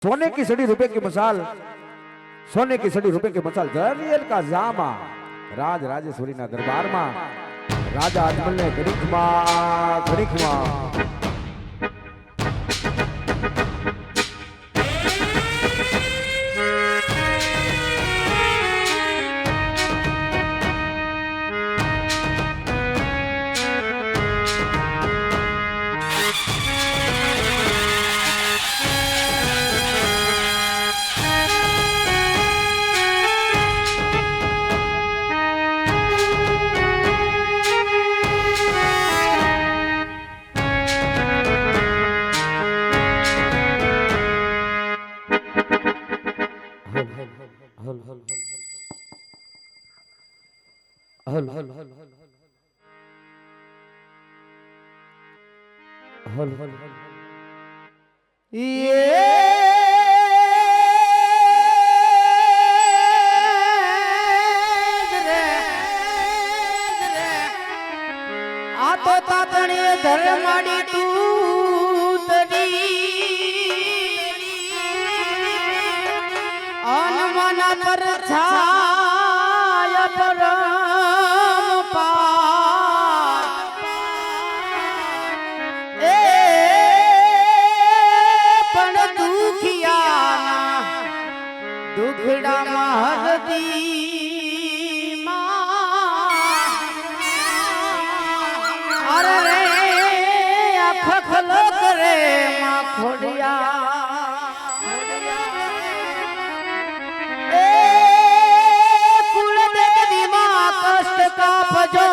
सोने की सड़ी रुपए की मसाल, सोने की सड़ी रुपए की मसाल जरियल का जामा राज राजेश्वरी ना दरबार में राजा अजमल ने घड़ीक में તો તાતણી ધરમાડી તૂતડી અનમના પર છાય પરમ પાર એ પણ દુખિયાના દુખડામાં હરદી ખખલો કરે માં ખોડિયા એ કુળ દેવી માં કષ્ટ કાપજો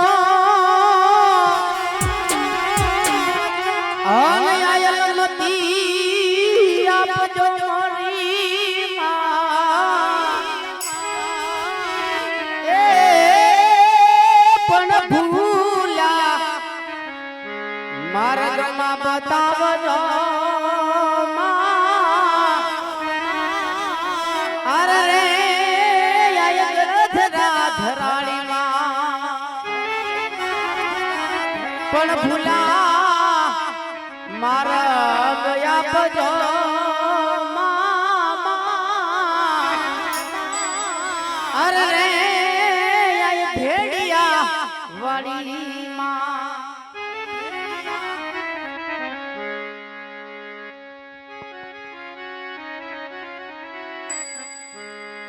અનયાયલમતી આપજો મારી માં એ પણ ભૂલ્યા માર્ગમાં બતાવજો અરે રે ધરાળી પણ ભૂલા મારા ગયા બજો અરે રે ભેડિયા વાળી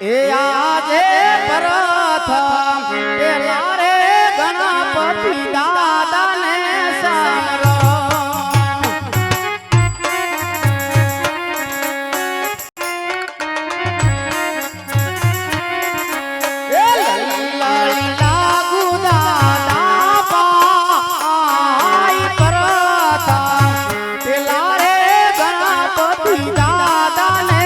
એ આજે પ્રથમ પેલા રે ગણપતિ દાદાને સામરો એ લલ્લાઈ લાગુ દાદા પાઈ પ્રથમ પેલા રે ગણપતિ દાદાને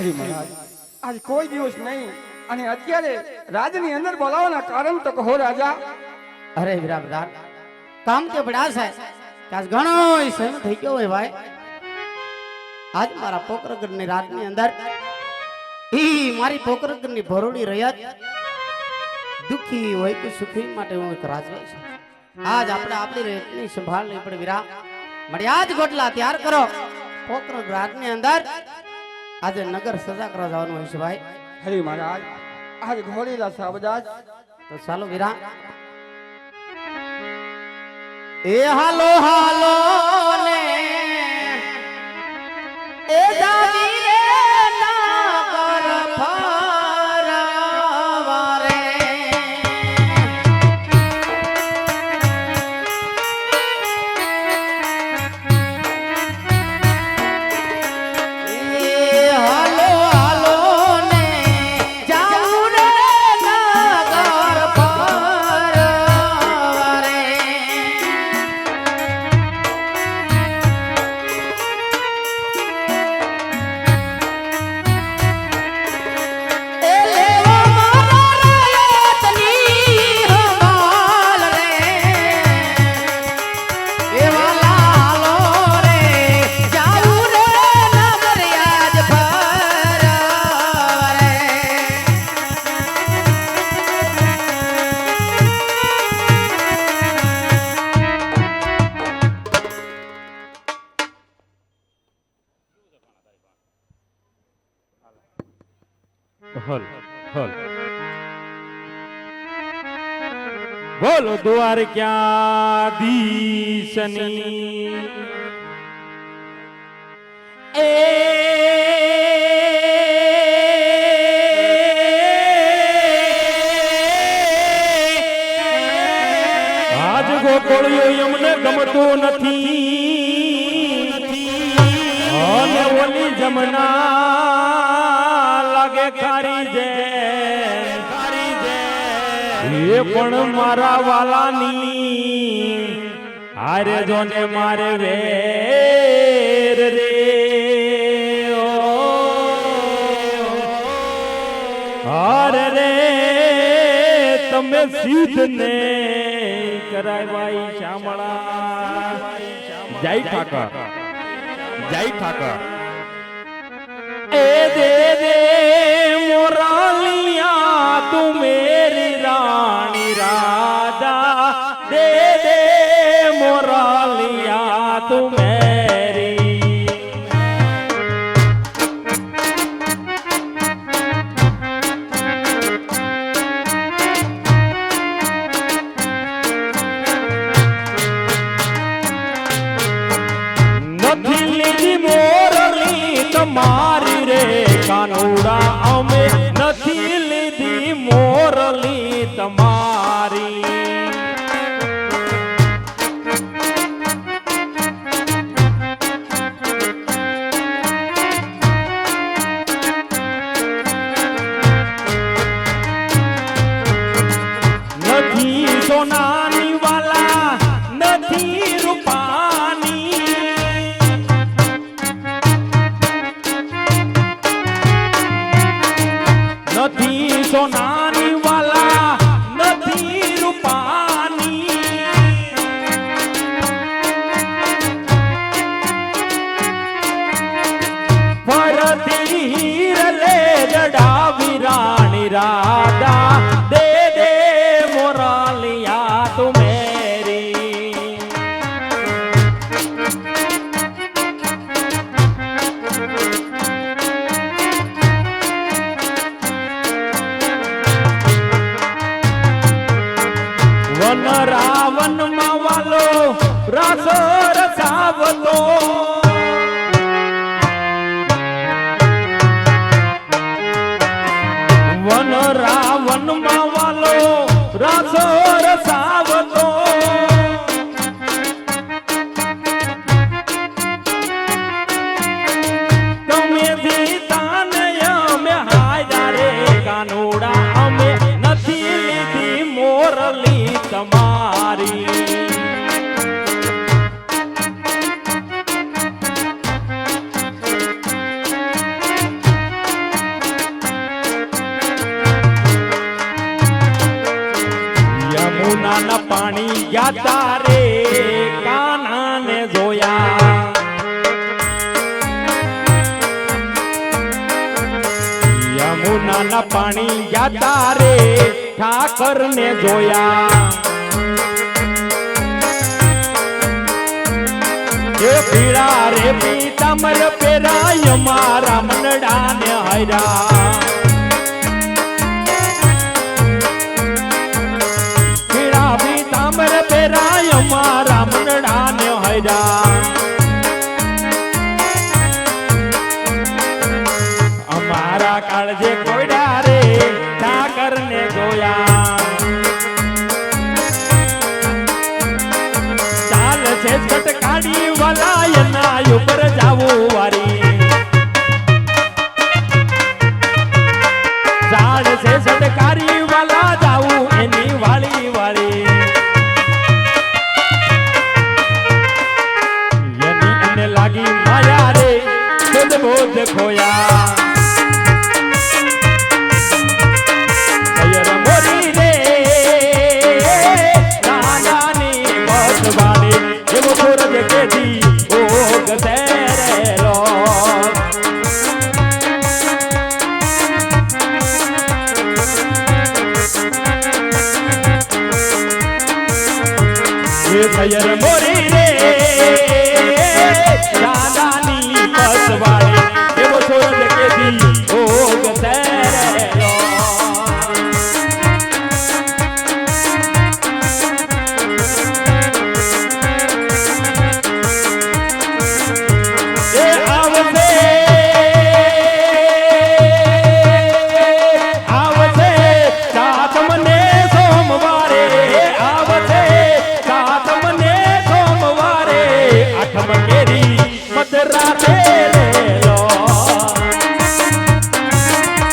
હરી મહારાજ આજ કોઈ દિવસ નહીં અને અત્યારે રાજની અંદર બોલાવવાના કારણ તો કહો રાજા. અરે વીરા પ્રધાન કામ કે પડ્યા છે કે આજ ઘણો સમય થઈ ગયો હોય ભાઈ. આજ મારા પોકરગઢની રાતની અંદર ઈ મારી પોકરગઢની ભરોડી રહ્યા દુખી હોય કે સુખી માટે હું એક રાજવે છું. આજ આપણે આપણી રેતની સંભાળ લઈ પડે વીરા. મળ્યા જ ગોટલા તૈયાર કરો. પોકરગઢ રાતની અંદર આજે નગર સજા કરવા જવાનું હોય છે ભાઈ. હરી મહારાજ આજ ઘોડેલા છે બધા જ. તો ચાલો વીરા. એ હાલો હાલો ને એ જાવી રે નગર ફરવા રે. એ હાલો હાલો ને જાવું રે નગર ફરવા રે. એ લેવા મારા રાયતની હમાલ રે. એ વાલા હાલો રે જાવું રે નગર યાદ ફરવા રે. હલ હલ બોલો દ્વારકાધીશની એ આજ ગોકળિયો એમને ગમતું નથી અને ઓલી જમના લાગે ખારી જે એ પણ મારા વાલાની હારે જોને મારે વેર રે ઓ હારે રે તમે સીધ ને કરાય ભાઈ શામળા જય ઠાકર જય ઠાકર ए दे दे मोरालिया तू मेरी रानी राधा दे दे मोरालिया तू मेरी નથી લીધી મોરલી તમારી રે કાનુડા અમે નથી લીધી મોરલી તમારી નથી સોનાની વાલા નથી રૂપાની નથી સોનાની વાલા નથી રૂપાની ફરતી હીર લે જડાવી રાણી રાધા દે દે મોરાલિયા તું મેરી વન રાવણ માં વાલો રાસો રસાવતો વન રાવણ માં વાલો રાસો રસાવતો તમે જીતા ને અમે હાયરા રે કાનુડા અમે નથી લીધી મોરલી તમારી પાણી ગયા તારે કાનાને જોયા યમુનાના પાણી ગયા તારે ઠાકરને જોયા એ પીળા રે પીતાંબર પેરાય મારા મનડાને હાયરા પીળા પીતાંબર પેરાય મારા મનડાને હાયરા અમારા કાળજે કોયડા રે ઠાકરને જોયા ચાલ છે છટકાડી વલાયના ઉપર જાવું વારી ચાલ છે છટકારી વાલા જાવું એની વાળી વાળી એની એને લાગી માયા રે ખુદ બોધ ખોયા સૈયર મોરી રે દાદાની પસવાળી એવો સોરજ કેદી ભોગ તેરેલો એ આવશે આવશે સાતમને સોમવારે આવશે આઠમ કેરી મધરાતે રેલો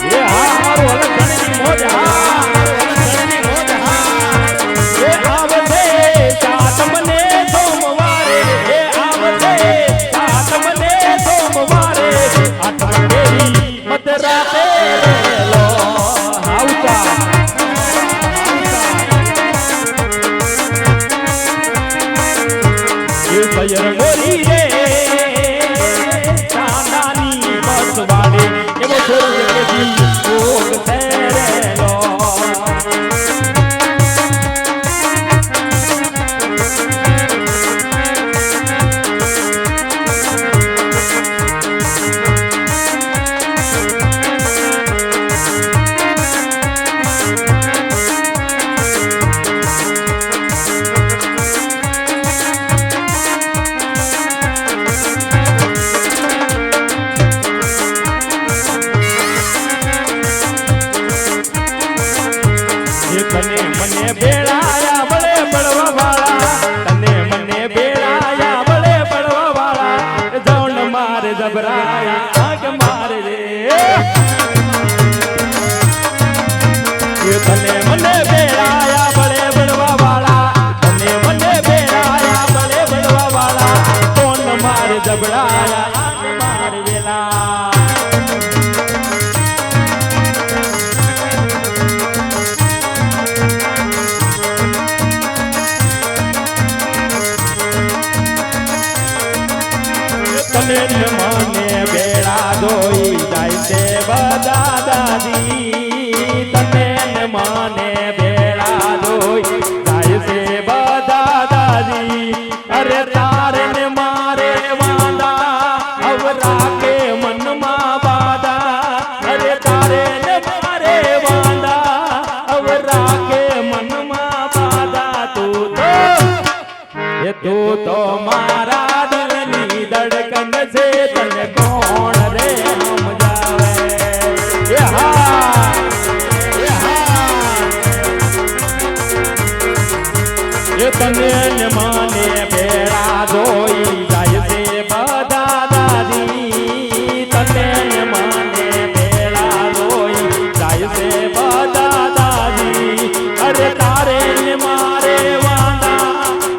એ હારો લગણની મોજા લગણની મોજા એ આવશે સાતમને સોમવારે એ આવશે સાતમને સોમવારે આઠમ કેરી મધરાતે રેલો આવતા સૈયર મોરી રે ચાંદાની બસવાડે એવો સોરજ કેદી ભોગ તેરેલો તને મને બેડાયા બળે બળવા વાળા તને મને બેડાયા બળે બળવા વાળા જૌન મારે જબરાયા આગ મારે રે તને મને બેડાયા બળે બળવા વાળા તને મને બેડાયા બળે બળવા વાળા કોણ મારે જબરાયા આગ મારે વેલા તને મને બેડા જોઈ જાય છે બધા દાદી તને મને બેડા જોઈ જાય છે બધા દાદી અરે તારે ને મારે વાંદા અવરા કે મનમાં બાદા અરે તારે ને મારે વાંદા અવરા કે મનમાં બાદા તું તો મારા દિલની ધડકન છે તને કોણ રે સમજાવે એ હા એ તને ને મને બેડા જોઈ જાય છે બધા દાદી તને ને મને બેડા જોઈ જાય છે બધા દાદી અરે તારે ને મારે વાંદા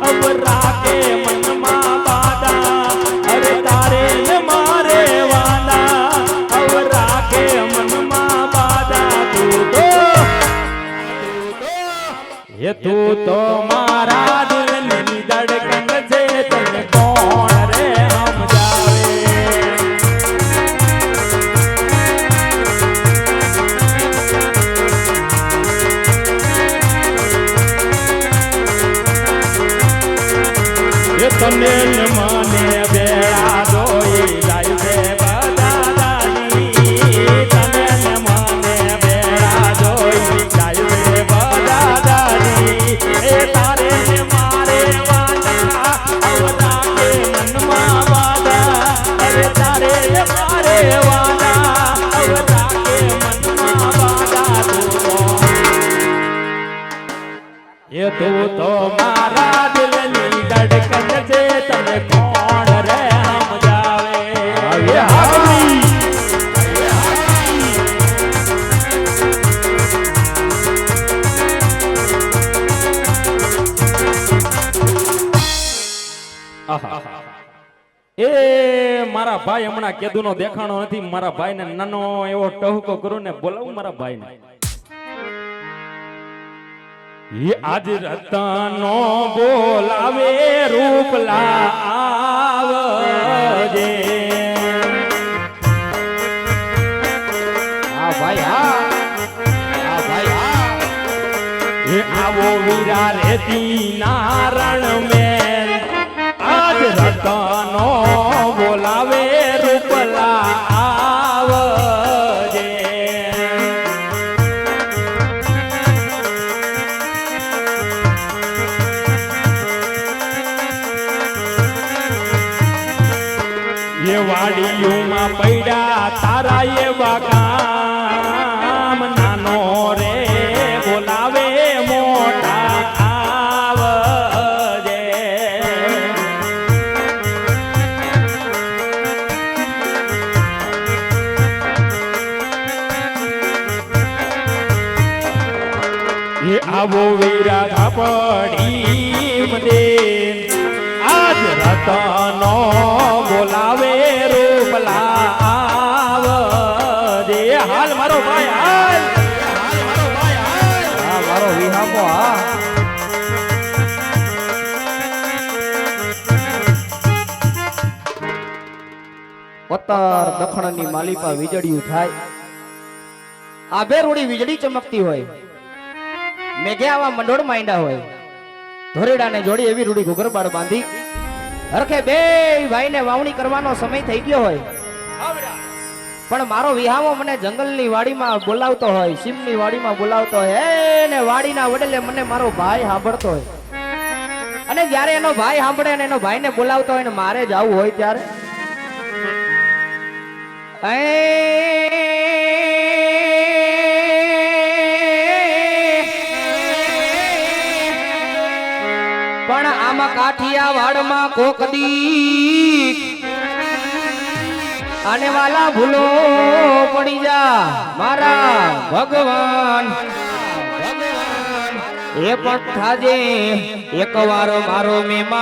અવરા કે મનમાં બાદા અરે તારે ને મારે વાંદા અવરા કે મનમાં બાદા તું તો એ તું તો મારા દિલની ધડકન છે તને કોણ રે સમજાવે એ તને ને મને બેડા જોઈ જાય છે બધા દાદી તને ને મને બેડા જોઈ જાય છે બધા દાદી એ તારે ને મારે વાંડા અવતા કે મનમાં વાદા અરે તારે ને મારે વાંડા અવતા કે મનમાં વાદા એ તું તો મારા દિલની ધડકન છે તને કોણ રે સમજાવે એ હાલી એ મારા ભાઈ હમણાં કેદુનો દેખાણો નથી મારા ભાઈને નાનો એવો ટહુકો કરું ને બોલાવું મારા ભાઈને આજ રતનો બોલાવે રૂપલા આવજે હા ભાઈ હા હા ભાઈ હા એ આવો વીરા રેતી નારણ મેં આજ રતનો બોલાવે રૂપલા આવજે એ વાડીઓમાં પૈડા તારા એવા કામ નાનો રે બોલાવે મોટા આવજે એ આવો વીરા ઝાપડી દે આજ રતનો બોલાવે રૂપલા આવજે હાલ મારો ભાઈ હાલ મારો ભાઈ હાલ હા મારો વિહામો હા ઉત્તર દખણની માલિપા વીજળીયું થાય આભે રૂડી વીજળી ચમકતી હોય મેઘે આવા મંડોળ માંડ્યા હોય ધોરેડાને જોડી એવી રૂડી ઘુઘરબાડ બાંધી હરખે બે ભાઈને વાવણી કરવાનો સમય થઈ ગયો હોય પણ મારો વિહામો મને જંગલની વાડીમાં બોલાવતો હોય સીમની વાડીમાં બોલાવતો હોય ને વાડીના વડલે મને મારો ભાઈ સાંભળતો હોય અને જ્યારે એનો ભાઈ સાંભળે અને એનો ભાઈને બોલાવતો હોય ને મારે જવું હોય ત્યારે પણ આમાં કાઠિયાવાડમાં કોક દી આને વાલા ભૂલો પડી જા મારા ભગવાન એ પણ થાજે એકવાર મારો મહેમાન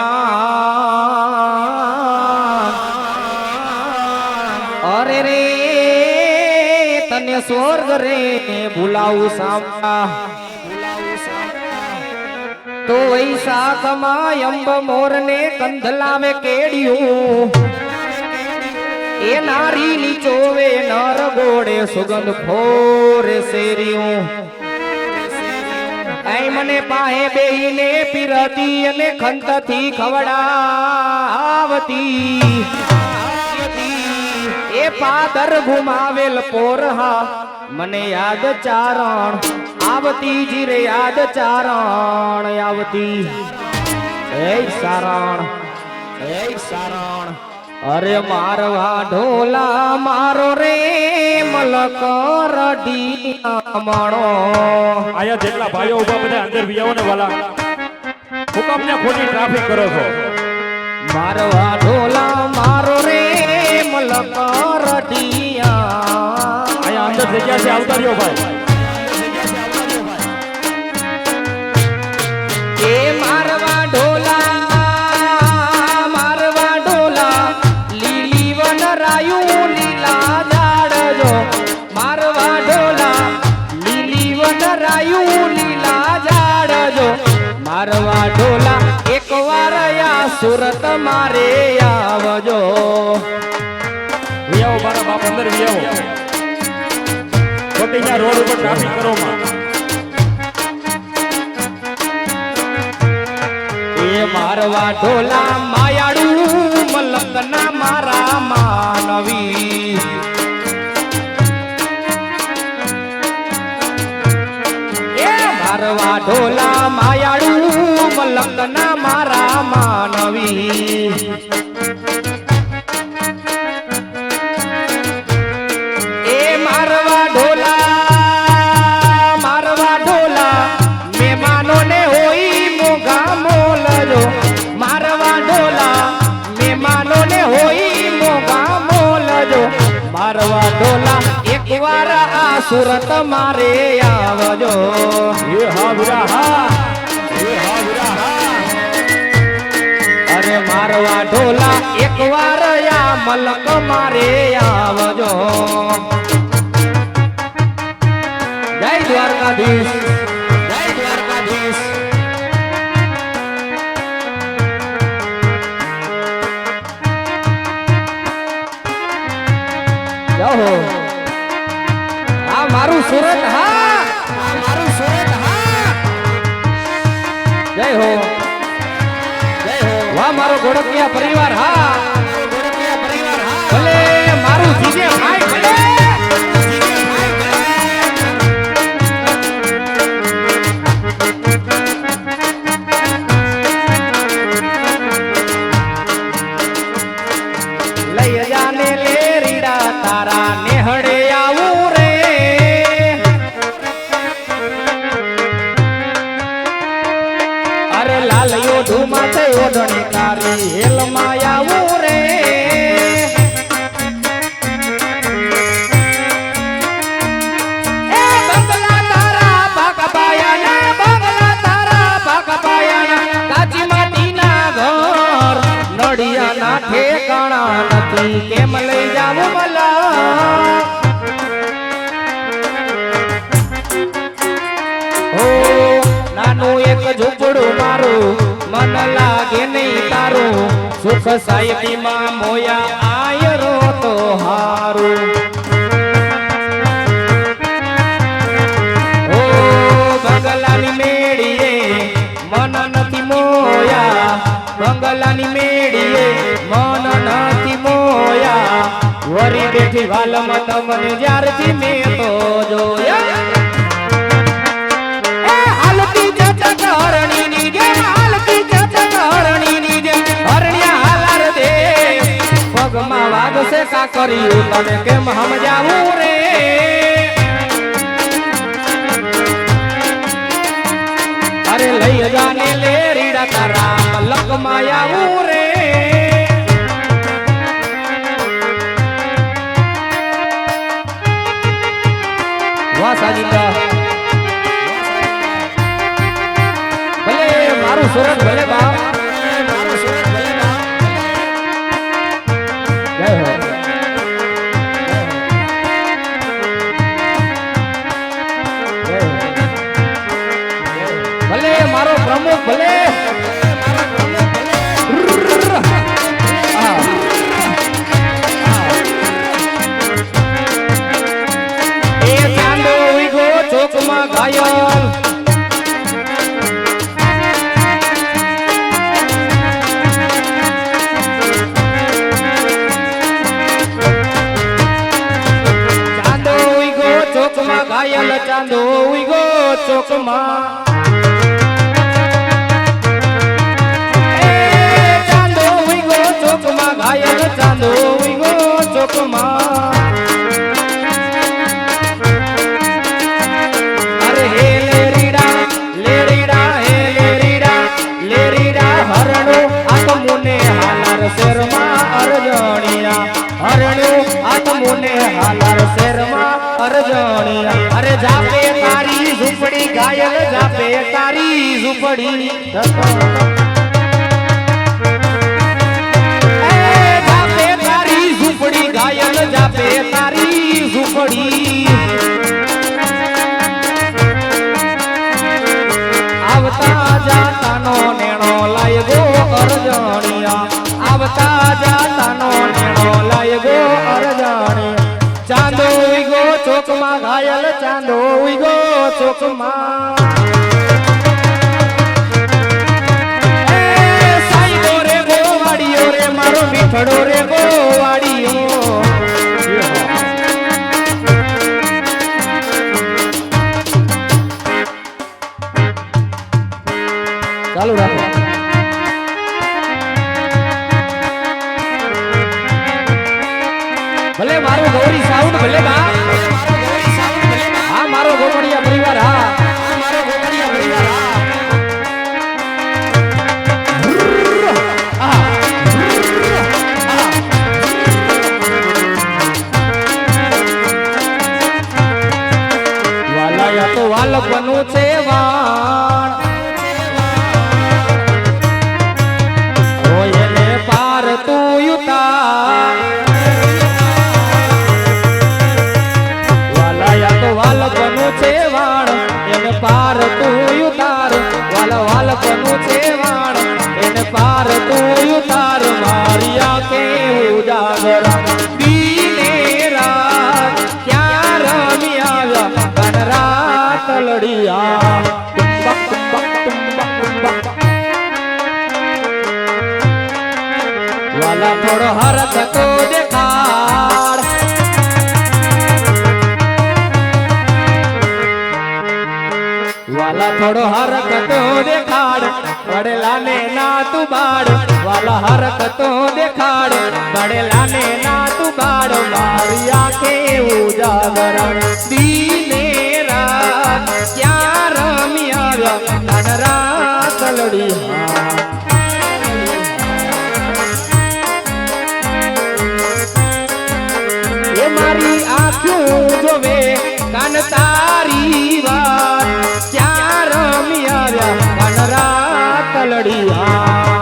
અરે રે તને સ્વર્ગ રે ભૂલાવું સામા તો વૈશાખમાં અંબ મોરને કંધલાવે કેડિયું એ નારી નીચોવે નર ગોળે સુગંધ ફોરે શેરિયું આઈ મને પાહે બેહીને પીરતી અને ખંતથી ખવડાવતી એ પાદર ઘુમાવેલ પોરહા મને યાદ ચારણ આવતી જીરે યાદ ચારણ આવતી એ સારણ અરે મારવા ઢોલા મારો રે મલકર ડીમણો આયા જેટલા ભાઈઓ ઉભા બધા અંદર વિયાવો ને વાલા હુકમ ને ખોટી ટ્રાફિક કરો છો મારવા ઢોલા મારો રે મલકર ડીયા આયા અંદર જગ્યા છે આવતા રહ્યો ભાઈ એ મારવા ઢોલા લીલી વન રાયું લીલા ઝાડજો મારવા ઢોલા લીલી વન રાયું લીલા ઝાડજો સુરત મારે આવજો. વિયાવો મારા બાપ અંદર વિયાવો. ખોટીના રોડ ઉપર ટ્રાફિક કરો માં. એ મારવા ઢોલા માયાડું મલકના મારા માનવી. એ મારવા ઢોલા માયાડું મલકના મારા માનવી. એ મારવા ઢોલા મહેમાનોને હોય મોગા મોલજો. મારવા ઢોલા મહેમાનોને હોય મોગા મોલજો. મારવા ઢોલા એકવાર આ સુરત મારે આવજો. એ હા વીરા હા. એ હા વીરા હા. અરે મારવા ઢોલા એકવાર આ મલક મારે આવજો. જય દ્વારકાધીશ, જય દ્વારકાધીશ. જાઓ આ મારું સુરત હા, આ મારું સુરત હા. જય હો, જય હો. વાહ મારો ગોળકિયા પરિવાર હા, ગોળકિયા પરિવાર હા. ભલે મારું જીજે ભાઈ ભલે. લઈ જાને લે રીડા તારા નેહડે આવું રે. અરે લાલયો ધુમા તે ઓઢણી તારી હેલમાં આવું રે. એ બંગલા તારા બાગબાયાના, બંગલા તારા બાગબાયાના, કાચી માટીના ઘર નડિયાના ઠેકાણા નથી. કેમ લઈ જાવું મલા? ઓ નાનું એક ઝૂંપડું મારું મન લાગે નહીં તારું. સુખ સાહેબીમાં મોયા આયરો તો હારું. ઓ બંગલાની મેળીએ મન નથી મોયા. બંગલાની મેળીએ મન નથી મોયા. વરી બેઠી વાલમાં તમને જ્યારથી મેં તો જોયા. એ હાલતી જતક હરણીની જેમ, હાલતી જતક હરણીની જેમ, હરણ્યા હાલાર દે. પગમાં વાગશે કા કર્યું તને કેમ સમજાવું રે. અરે લઈ જાને લે રીડા તારા મલકમાં આવું રે. વાહ સાજીદા, ભલે મારું સુરત ભલે બાપ, મારું સુરત ભલે બાપ. જય હો, જય હો. ભલે મારો પ્રમુખ ભલે. એ ચાંદો ઉઈગો ચોકમાં ઘાયલ. ચાંદો ઉઈગો ચોકમાં ઘાયલ, ચાંદો ઉઈગો ચોકમાં. ચાંદો ઉઈગો ચોકમાં ઘાયલ, ચાંદો ઉઈગો ચોકમાં. અરે હે લેરીડા, લેરીડા, હે લેરીડા, લેરીડા હરણો આત્મોને હાલાર શેરમાં અરજણિયા. હરણો આત્મોને હાલાર શેરમાં અરજણિયા. અરે જાપે તારી ઝૂંપડી ઘાયલ, જાપે તારી ઝૂંપડી. જાપે તારી ઝૂંપડી ઘાયલ, જાપે તારી ઝૂંપડી. આવતા જાતાનો નેણો લાયગો અરજણિયા. ચોકમાં ઘાયલ ચાંદો ઉઈગો ચોકમાં એ સાઈડો રે ગોવાડીઓ રે મારો મીઠડો રે ગોવાડીઓ ચાલુ રાખો ભલે મારું ગૌરી સાઉન્ડ ભલે બા હા મારો ગોમડિયા પરિવાર હા મારો ગોમડિયા પરિવાર વાલાયા તો વાલપનું છે વાણ રોયને પાર તું યુતા વાલપનું છે વાણ એને પાર તું ઉતાર વાલપનું છે વાણ એને પાર તું ઉતાર મારિયા કે ઉજાગર દીને રાત ક્યાં રમી આવ્યા કન રાત લડિયા વાલા થોડો હરખ તો દેખાડ વાલા થોડો હરક તો દેખાડ વડેલા ને ના તું બાડ વાલા હરક તો દેખાડ વડેલા ને ના તું બાડ મારી આંખે ઉજાગર દીને રાત ક્યાં રમી આવ્યા કન રાત લડી એ મારી આંખું જોવે કાન તારી વાત ક્યાં રમી આવ્યા કન રાત લડિયા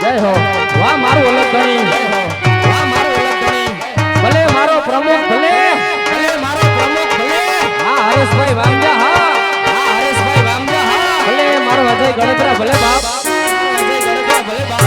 જય હો વાહ મારું અલગણી વાહ મારું અલગણી ભલે મારો પ્રમુખ ભલે ભલે મારો પ્રમુખ ભલે હા હરેશભાઈ વાંજા હા હરેશભાઈ વાંજા હા ભલે મારો અજય ગણતરા ભલે બાપ અજય ગણતરા ભલે બાપ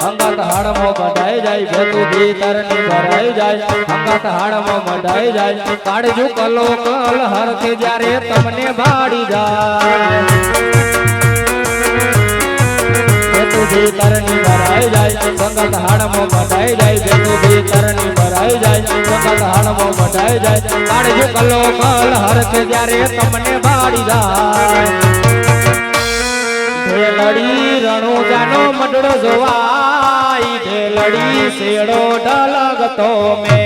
અંગત હાડમો બધાઈ જાય ભેતું ભીતર ની ભરાઈ જાય અંગત હાડમો બધાઈ જાય કાળજુ કલો કલ હરખે જ્યારે તમને ભાડી જાય ભેતું ભીતર ની ભરાઈ જાય અંગત હાડમો બધાઈ જાય ભેતું ભીતર ની ભરાઈ જાય અંગત હાડમો બધાઈ જાય કાળજુ કલો કલ હરખે જ્યારે તમને ભાડી જાય ઢેલડી રણુ જાનો મડડો જોવાઈ ઢેલડી શેડો ઢલગતો મે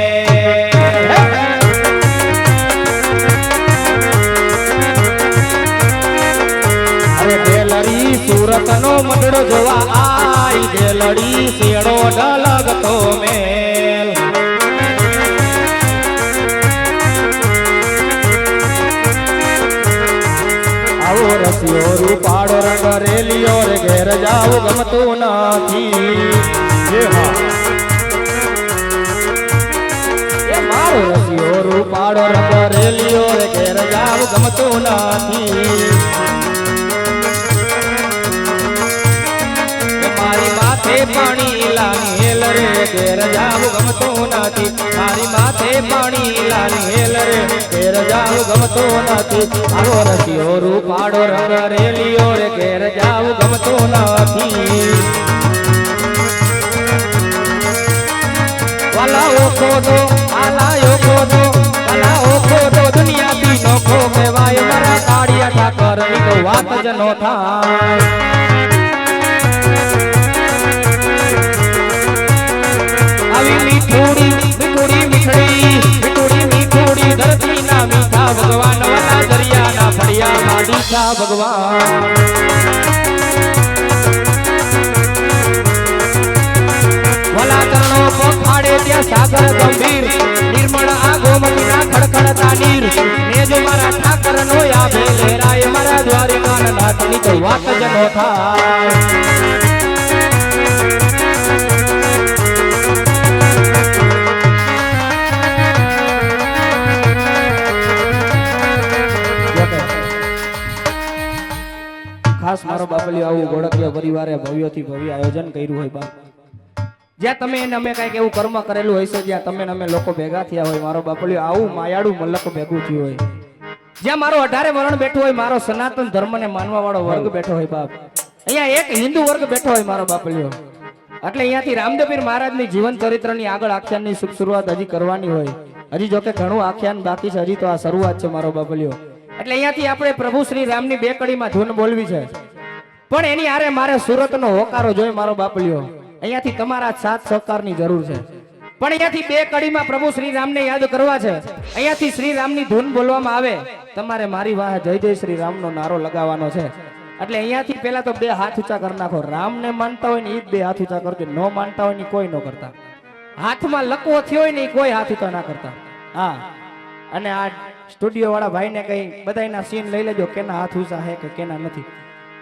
અરે ઢેલડી સુરત નો મડડો જોવા આઈ ઢેલડી શેડો ઢલગતો મેલ રસિયો રૂપાડો રંગ રેલિયો રે ઘેર જાવ ગમતું નથી એ મારો રસિયો રૂપાડો રંગ રેલિયો રે ઘેર જાવ ગમતું નથી મારી માથે પાણી લાની હેલ રે ઘેર જાવ ગમતું નથી મારી માથે પાણી લાની હેલ રે ઘેર જાવ ગમતું નથી આવો રસિયો રૂપાડો રંગ રેલિયો રે ઘેર જાવ ગમતું નથી વાલા ઓખો દો આલાયો ખોદો વાલા ઓખો દો દુનિયાથી નોખો કહેવાય મારા કાળિયા ઠાકર ની તો વાત જ નો થાય આવી મીઠુડી મીઠુડી મીઠડી મીઠુડી મીઠુડી ધરતી ના મીઠા ભગવાન વાલા દરિયા ના ફળિયા માડીઠા ભગવાન વાલા ચરણો પખાડે ત્યાં સાગર ગંભીર નિર્મળ આ ગોમતી ના ખડખડતા નીર ને જો મારા ઠાકર નો યાભે લહેરાય મારા દ્વારિકા ના રાતની તો વાત જ નો થાય ખાસ મારો બાપલિયો આવું ગોળકીય પરિવારે ભવ્યથી ભવ્ય આયોજન કર્યું હોય બાપ જ્યાં તમે એને અમે કઈક એવું કર્મ કરેલું હોય છે જ્યાં તમે ને અમે લોકો ભેગા થયા હોય મારો બાપલિયો આવું માયાળું મલક ભેગું થયું હોય જ્યાં મારો 18 વરણ બેઠો હોય મારો સનાતન ધર્મને માનવા વાળો વર્ગ બેઠો હોય બાપ અહીંયા એક હિન્દુ વર્ગ બેઠો હોય મારો બાપલિયો એટલે અહીંયાથી રામદેવપીર મહારાજની જીવન ચરિત્રની આગળ આખ્યાનની શુભ શરૂઆત હજી કરવાની હોય હજી જોકે ઘણું આખ્યાન બાકી છે હજી તો આ શરૂઆત છે મારો બાપલિયો એટલે અહીંયાથી આપણે પ્રભુ શ્રી રામની બે કડીમાં ધૂન બોલવી છે પણ એની આરે મારે સુરતનો હોકારો જોઈ મારો બાપલિયો અહીંયાથી તમારા સાથ સહકારની જરૂર છે પણ અહીંયાથી બે કડીમાં પ્રભુ શ્રી રામને યાદ કરવા છે અહીંયાથી શ્રી રામની ધૂન બોલવામાં આવે તમારે મારી વાહ જય જય શ્રી રામનો નારો લગાવવાનો છે એટલે અહીંયાથી પહેલા તો બે હાથ ઊંચા કરી નાખો રામને માનતા હોય ને એ જ બે હાથ ઊંચા કરજો ન માનતા હોય ને કોઈ ન કરતા હાથમાં લકવો થયો હોય ને એ કોઈ હાથ ઊંચા ના કરતા હા અને આ સ્ટુડિયો વાળા ભાઈને કઈ બધાના સીન લઈ લેજો કેના હાથ ઊંચા હે કે કેના નથી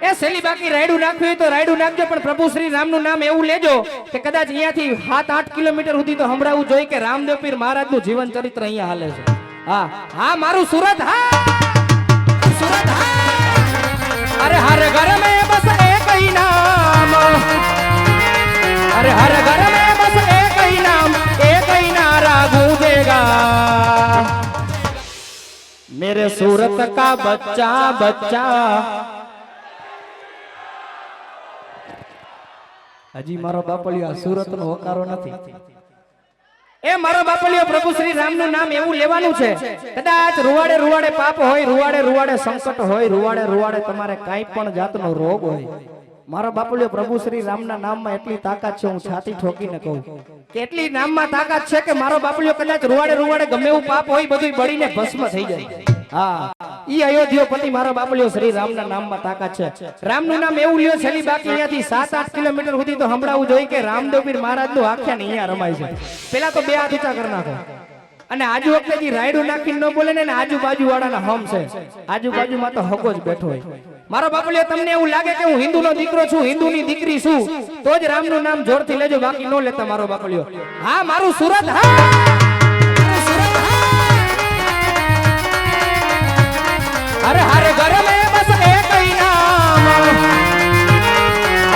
એ સેલી બાકી રાયડું નાખવી હોય તો રાયડું નાખજો પણ પ્રભુ શ્રી રામનું નામ એવું લેજો કે કદાચ અહીંયાથી 7-8 કિલોમીટર સુધી તો સંભળાવવું જોઈએ કે રામદેવપીર મહારાજનું જીવન ચરિત્ર અહીંયા હાલે છે હા હા મારું સુરત હા સુરત હા અરે હર ઘર મે બસ એક ही नाम अरे हर घर में बस एक ही नाम एक ही नारा गूंजेगा मेरे सूरत का बच्चा बच्चा હજી મારો બાપલિયો સુરત નો હોકારો નથી એ મારો બાપલિયો પ્રભુ શ્રી રામ નું નામ એવું લેવાનું છે કદાચ રૂવાડે રૂવાડે પાપ હોય રૂવાડે રૂવાડે સંકટ હોય રૂવાડે રૂવાડે તમારે કાઈ પણ જાતનો રોગ હોય મારો બાપલિયો પ્રભુ શ્રી રામ ના નામમાં એટલી તાકાત છે હું છાતી ઠોકીને કહું કે એટલી નામમાં તાકાત છે કે મારો બાપલિયો કદાચ રૂવાડે રૂવાડે ગમે એવું પાપ હોય બધું બળીને ભસ્મ થઈ જાય હા ઈ અયોધ્યાપતિ મારો બાપલિયો શ્રી રામ ના નામમાં તાકાત છે રામ નું નામ એવું લ્યો છેલી બાકી અહીંયાથી 7-8 કિલોમીટર સુધી તો સંભળાવવું જોઈએ કે રામદેવપીર મહારાજ નું આખ્યાન અહીંયા રમાય છે પેલા તો બે હાથ ઊંચા કરી નાખો અને આજુ વખતે જે રાયડું નાખીને ન બોલે ને આજુબાજુ વાળાના હમ છે આજુબાજુમાં તો હકો જ બેઠો હોય મારો બાપલિયો તમને એવું લાગે કે હું હિન્દુ નો દીકરો છું હિન્દુ ની દીકરી છું તો જ રામ નું નામ જોરથી લેજો બાકી ન લેતા મારો બાપલિયો હા મારું સુરત હા अरे हर घर में बस एक ही नाम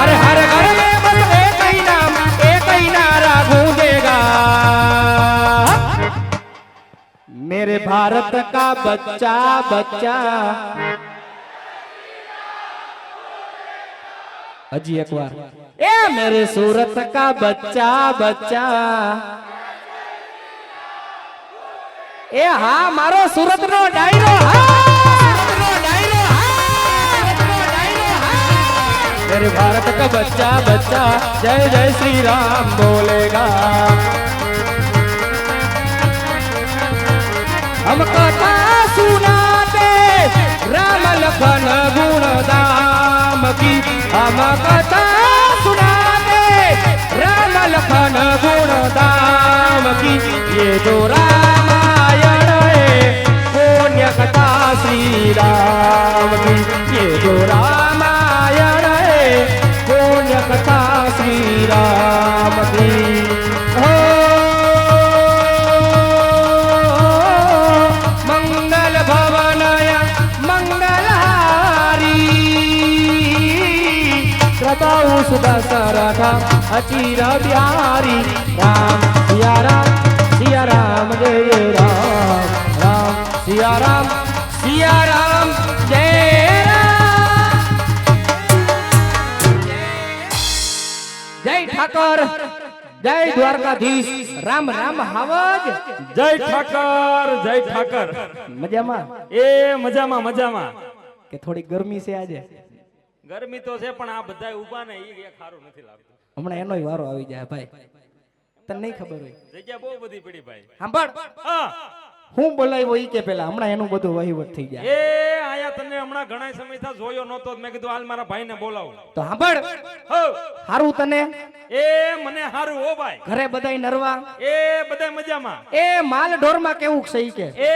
अरे हर घर में बस एक ही नाम एक ही नारा गूंजेगा मेरे भारत का बच्चा बच्चा हजी एक बार ए मेरे सूरत का बच्चा बच्चा ए हाँ मारो सूरत नो डायरो मेरे भारत का बच्चा बच्चा जय जय श्री राम बोलेगा हम कथा सुनाते राम लखन गुण दाम की हम कथा सुनाते राम लखन गुण दाम की ये जो रामायण है पुण्य कथा श्री राम की ये जो रामायण पुण्य कथा श्री राम की हो मंगल भवनय मंगलहारी प्रभु सुदशरथ अचिर बिहारी राम सिया राम जय राम राम सिया राम जय जय ठाकर जय द्वारकाधीश राम राम हावज જય ઠાકર મજામાં એ મજામાં મજામાં કે થોડી ગરમી છે આજે ગરમી તો છે પણ આ બધાય ઊભા ને ઈ એક સારું નથી લાગતું હમણાં એનોય વારો આવી જાય ભાઈ તને નહીં ખબર હોય જગ્યા બહુ બધી પડી ભાઈ સાંભળ હા હું બોલાવ્યો ઈ કે પેલા હમણાં એનું બધું વહીવટ થઈ જાય એ આયા તને હમણાં ઘણા સમયથી જોયો નહોતો મેં કીધું હાલ મારા ભાઈને બોલાવું તો સાંભળ હો હારું તને એ મને હારું હો ભાઈ ઘરે બધાય નરવા એ બધા મજામાં એ માલ ઢોરમાં કેવું છે ઈ કે એ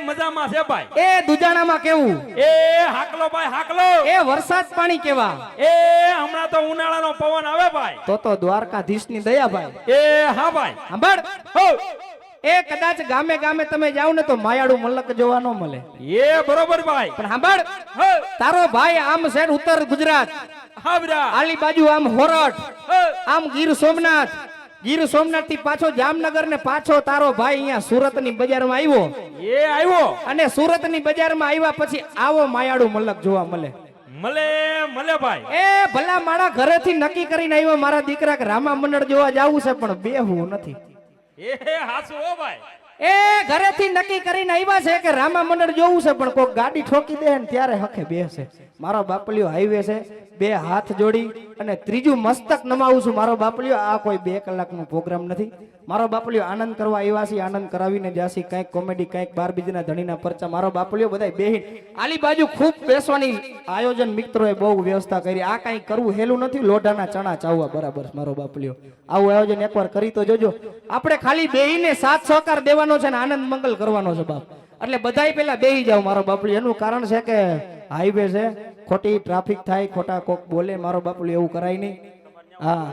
મજામાં છે ભાઈ એ દુજાણામાં કેવું એ હાકલો ભાઈ હાકલો એ વરસાદ પાણી કેવા એ હમણાં તો ઉનાળાનો પવન આવે ભાઈ તો દ્વારકાધીશની દયા ભાઈ એ હા ભાઈ સાંભળ હો એ કદાચ ગામે ગામે તમે જાવ ને તો માયાળું મલક જોવા ન મળે એ બરોબર ભાઈ પણ સાંભળ હો તારો ભાઈ આમ છે ઉત્તર ગુજરાત હા બરા આલી બાજુ આમ હોરઠ હો આમ ગીર સોમનાથ થી પાછો જામનગર ને પાછો તારો ભાઈ અહીંયા સુરત ની બજારમાં આવ્યો એ આવ્યો અને સુરત ની બજારમાં આવ્યા પછી આવો માયાળું મલક જોવા મળે મળે મળે ભાઈ એ ભલા મારા ઘરેથી નક્કી કરીને આવ્યો મારા દીકરા કે રામા મંડળ જોવા જાવું છે પણ બેહવું નથી એ હાસુ હો ભાઈ એ ઘરેથી નક્કી કરીને આવ્યા છે કે રામા મંડળ જોવું છે પણ કોઈ ગાડી ઠોકી દે ને ત્યારે હકે બેસે મારો બાપલિયો હાઈવે છે બે હાથ જોડી અને ત્રીજું મસ્તક નમાવું છું મારો બાપલિયો આ કોઈ 2 કલાકનો પ્રોગ્રામ નથી મારો બાપલિયો આનંદ કરવા આવ્યા છે આનંદ કરાવીને જાસી કઈક કોમેડી કઈક બાર બીજના ધણીના પરચા મારો બાપલિયો બધાય બેહીન આલી બાજુ ખૂબ બેસવાની આયોજન મિત્રોએ બહુ વ્યવસ્થા કરી આ કઈ કરવું હેલું નથી લોઢાના ચણા ચાવવા બરાબર મારો બાપલિયો આવું આયોજન એકવાર કરી તો જોજો આપણે ખાલી બેહીને સાથ સહકાર દેવાનો છે ને આનંદ મંગલ કરવાનો છે બાપ એટલે બધાય પેલા બેહી જાવ મારો બાપલિયો એનું કારણ છે કે હાઈવે છે ખોટી ટ્રાફિક થાય ખોટા કોક બોલે મારો બાપલિયો એવું કરાય નહીં હા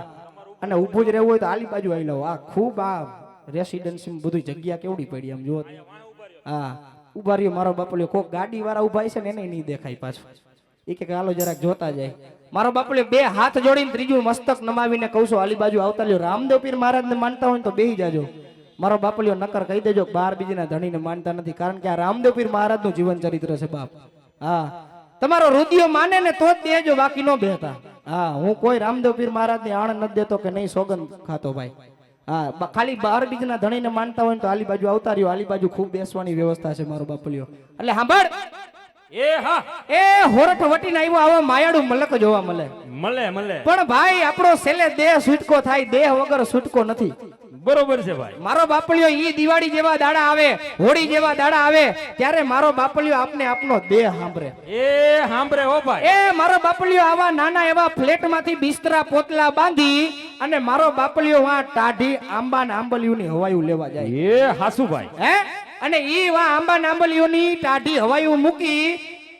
અને ઊભું જ રહેવું હોય તો આલી બાજુ આવી લઉં આ ખૂબ આ રેસિડેન્સી બધું જગ્યા કેવડી પડી આમ જુઓ હા ઉભા રહ્યો મારો બાપલિયો કોક ગાડી વાળા ઉભા છે ને એને નહીં દેખાય પાછું એ કે હાલો જરાક જોતા જાય મારો બાપલિયો બે હાથ જોડીને ત્રીજું મસ્તક નમાવીને કહું છું આલી બાજુ આવતા લ્યો રામદેવ પીર મહારાજને માનતા હોય તો બેહી જાજો મારો બાપલિયો નકર કહી દેજો બાર બીજીના ધણીને માનતા નથી કારણ કે આ રામદેવ પીર મહારાજનું જીવન ચરિત્ર છે બાપ હા તમારો રુદિયો માને ને તો જ દેજો બાકી નો બેહતા હા હું કોઈ રામદેવ પીર મહારાજની આણ નથી દેતો કે નહીં સોગંદ ખાતો ભાઈ હા ખાલી બાર બીજના ધણીને માનતા હોય તો આલી બાજુ આવતા રહ્યો આલી બાજુ ખૂબ બેસવાની વ્યવસ્થા છે મારો બાપલિયો એટલે સાંભળ એ હા એ હોરઠ વટીને આવ્યો આવો માયાળું મલક જોવા મળે મળે મળે પણ ભાઈ આપણો છેલ્લે દેહ છૂટકો થાય દેહ વગર છૂટકો નથી બરોબર છે ભાઈ મારો બાપલિયો ઈ દિવાળી જેવા દાડા આવે હોળી જેવા દાડા આવે ત્યારે મારો બાપલિયો આપને આપનો દેહ સાંભળે એ સાંભળે હો ભાઈ એ મારો બાપલિયો આવા નાના એવા ફ્લેટ માંથી બિસ્તરા પોતલા બાંધી અને મારો બાપલિયો વા ટાઢી આંબા ને આંબલિયુની હવાયું લેવા જાય એ હાસુ ભાઈ હે અને ઈ વા આંબા ને આંબલિયુની ટાઢી હવાયું મૂકી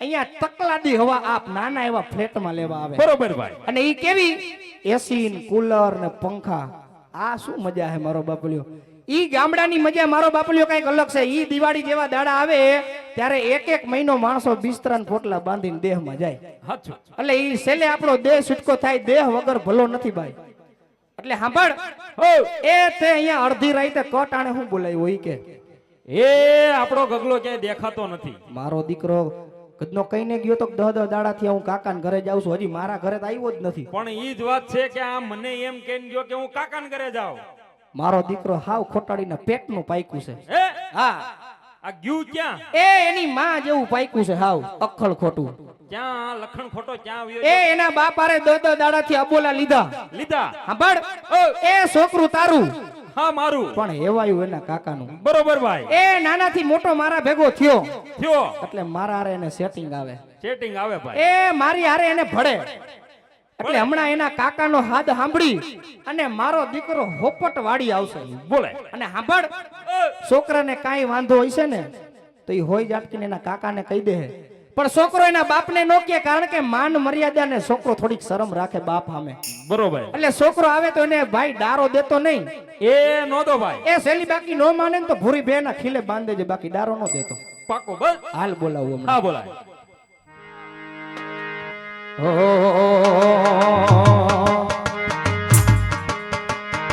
અહીંયા તકલાદી હવા આપ નાના એવા ફ્લેટ માં લેવા આવે બરોબર ભાઈ અને ઈ કેવી એસી ને કુલર ને પંખા આ શું મજા હે મારો બાપલિયો ઈ ગામડાની મજા મારો બાપલિયો કઈક અલગ છે ઈ દિવાળી જેવા દાડા આવે ત્યારે એક મહિનો માણસો બિસ્તરા પોટલા બાંધીને દેહમાં જાય હાચું એટલે ઈ છેલ્લે આપણો દેહ છૂટકો થાય દેહ વગર ભલો નથી ભાઈ એટલે સાંભળ એ તે અહીંયા અડધી રાતે કટ આણે હું બોલાવ્યો ઈ કે એ આપણો ગગલો ક્યાંય દેખાતો નથી મારો દીકરો કદનો કઈને ગયો તો 10 દાડાથી હું કાકાને ઘરે જાઉં છું હજી મારા ઘરે તો આવ્યો જ નથી પણ ઈ જ વાત છે કે આ મને એમ કહીને ગયો કે હું કાકાને ઘરે જાઉં મારો દીકરો હાવ ખોટાડીને પેટનું પાક્યું છે હે હા આ ગયું ક્યાં એ એની માં જેવું પાક્યું છે હાવ અખળ ખોટું ક્યાં લખણ ખોટો ક્યાં એ આવ્યો એના બાપારે 10 દાડાથી અબોલા લીધા લીધા સાંભળ એ છોકરું તારું હા મારું પણ હેવાયું એના કાકાનું બરોબર ભાઈ એ નાનાથી મોટો મારા ભેગો થયો થયો એટલે મારા હારે એને સેટિંગ આવે સેટિંગ આવે ભાઈ એ મારી હારે એને ભળે એટલે હમણાં એના કાકાનો હાથ સાંભળી અને મારો દીકરો હોપટ વાળી આવશે બોલે અને સાંભળ છોકરાને કાંઈ વાંધો હોય છે ને તો એ હોય જાટકીને એના કાકાને કહી દે પણ છોકરો એના બાપને નો કહે કારણ કે માન મર્યાદાને છોકરો થોડીક શરમ રાખે બાપ સામે બરોબર એટલે છોકરો આવે તો એને ભાઈ ડારો દેતો નહીં એ નો દો ભાઈ એ સેલી બાકી નો માને ને તો ભૂરી બેના ખીલે બાંધે છે બાકી ડારો નો દેતો પાકો બસ હાલ બોલાવું હા બોલાય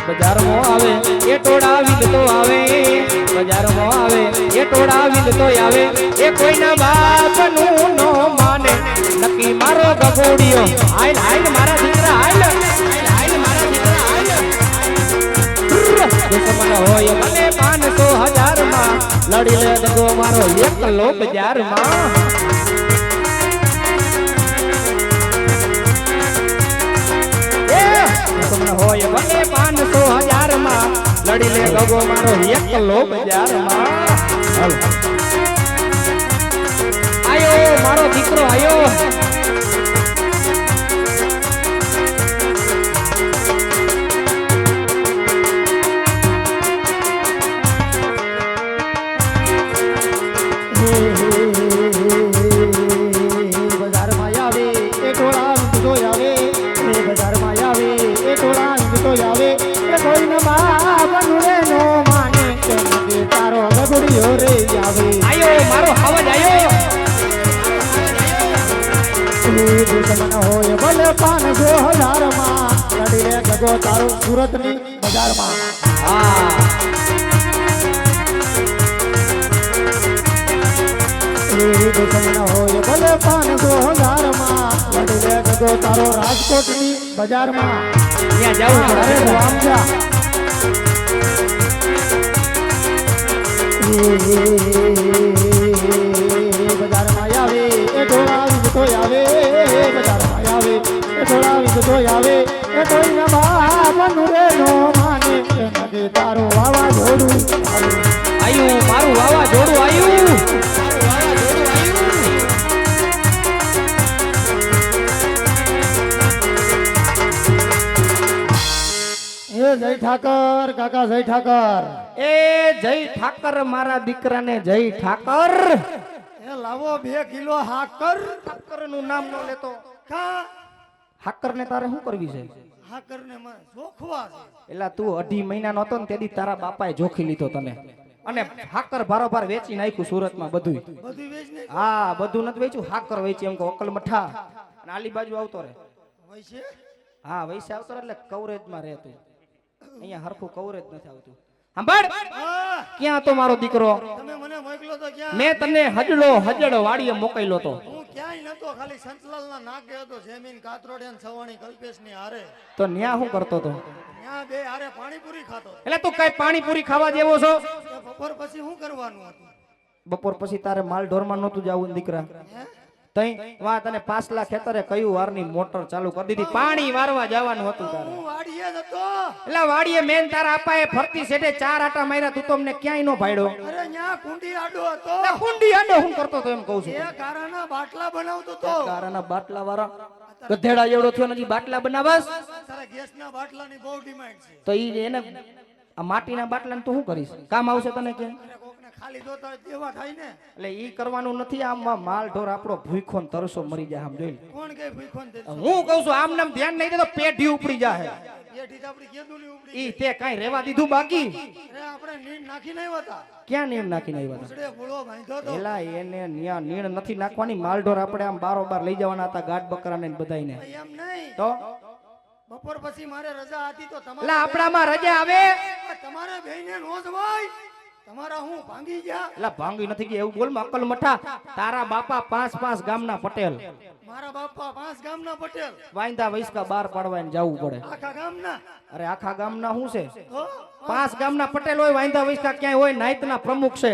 બજારમાં આવે એ ટોળા વિલતો આવે બજારમાં આવે એ ટોળા વિલતો આવે એ કોઈના બાપનું નો માને નક્કી મારો ગગોડિયો હાલ હાલ મારા દીકરા હાલ હાલ મારા દીકરા હાલ દુશ્મન હોય મને 500,000 માં લડી લે દગો મારો એકલો બજારમાં હોય ભલે 500,000 માં લડી લે ગગો મારો એકલો બજારમાં હાલો. આયો મારો દીકરો આયો. બજારમાં આવે એ ટોળા ઊંધો આવે એ બજારમાં આવે એ ટોળા ઊંધો આવે એ કોઈને બાપનું રે નો માને કેમ કે તારો ગગડિયો રે આવે આયો મારો હાવજ આયો. દુશ્મન હોય ભલે 500,000 માં લડી લે ગગો તારો સુરતની બજારમાં હા દુશ્મન હોય ભલે 500,000 માં લડી લે ગગો તારો રાજકોટની બજારમાં ત્યાં જાવું અરે પડે. રામ જા બજારમાં આવે એ ઢોળા વિજતો આવે બજારમાં આવે એ ઢોળા વિજતો આવે એ કોઈના બાપનું રે નો માને કે તારો વાવાઝોડું આવે આયું મારું વાવાઝોડું આયું. એ જય ઠાકર કાકા જય ઠાકર એ જય ઠાકર મારા દીકરાને જય ઠાકર. એ લાવો 2 કિલો હાકર ઠાકર નું નામ ન લેતો. કા ઠાકર ને તારે શું કરવી છે? હાકર ને મને જોખવા છે એલા તું 2.5 મહિનાનો હતો ને તેથી તારા બાપાએ જોખી લીધો તને અને હાકર ભારોભાર વેચી નાખ્યું સુરતમાં બધું. બધી વેચ ને હા બધું નથી વેચ્યું, હાકર વેચી એમ કે અકલ મઠા અને આલી બાજુ આવતો રે. વૈશે હા વૈસે આવતો રે એટલે કવરેજમાં રહેતું. અહીંયા હરખું કવરેજ નથી આવતું. સાંભળ હા ક્યાં હતો મારો દીકરો? તમે મને મોકલો તો ક્યાં મેં તને હજડો વાડીએ મોકલ્યો તો. હું ક્યાંય નતો ખાલી સંતલાલ ના નાકે હતો જમીન કાતરોડિયા સવાણી કલ્પેશ ની હારે તો ન્યા શું કરતો તો? ત્યાં બે હારે પાણીપુરી ખાતો એટલે તું કઈ પાણીપુરી ખાવા જેવો છો? એ બપોર પછી શું કરવાનું હતું બપોર પછી તારે માલ ઢોરમાં નહોતું જાવું ને દીકરા. હે તઈ વા તને પાછલા ખેતરે કયું વારની મોટર ચાલુ કરી દીધી, પાણી વારવા જવાનું હતું તારે. હું વાડીએ જ હતો એટલે વાડીએ મેન તારા આપાએ ફરતી સેટે 4 આટા માર્યા, તું તો અમને ક્યાંય નો ભાડ્યો. અરે ન્યા કુંડી આડો હતો એટલે કુંડી આડો હું કરતો તો એમ કહું છું. એ કારાના બાટલા બનાવતો તો તારાના બાટલા વાળા ગધેડા એવડો થયો નથી બાટલા બનાવસ તારા ગેસના બાટલાની બહુ ડિમાન્ડ છે તો ઈ એને આ માટીના બાટલાને તું શું કરીશ? કામ આવશે તને કે? અરે કોકને ખાલી જોતા હોય દેવા થાય ને એટલે ઈ કરવાનું નથી. આમાં માલ ઢોર આપણો ભૂખો ને તરસો મરી જાય. આમ જોઈ લે. કોણ કે ભૂખોન દે હું કહું છું આમ નામ ધ્યાન નહીં દે તો પેઢી ઉપડી જાય. એ ઠીક આપડી કેદુની ઉપડી ઈ તે કાઈ રેવા દીધું બાકી? અરે આપણે નીંદ નાખી નહીં હોતા ક્યાં નીણ નાખીને આવ્યા હતા? ઉસડે ભૂળો બાંધ્યો તો એલા એને ન્યા નીણ નથી નાખવાની, માલ ઢોર આપણે આમ બારોબાર લઈ જવાના હતા ગાઢ બકરાને ને બધાયને. એમ નહીં તો બપોર પછી મારે રજા હતી તો એટલે તમારે આપણામાં રજા આવે તમારે બેયને નો જવાય તમારા હું ભાંગી ગયા એટલે ભાંગી નથી કે એવું બોલ અકલ મઠા. તારા બાપા 5 ગામના પટેલ, મારા બાપા 5 ગામના પટેલ વાંદા વૈસકા બાર પાડવાને જવું પડે. આખા ગામના અરે આખા ગામના શું છે? તો 5 ગામના પટેલ હોય, વાંદા વૈસકા ક્યાંય હોય, નાયતના પ્રમુખ છે.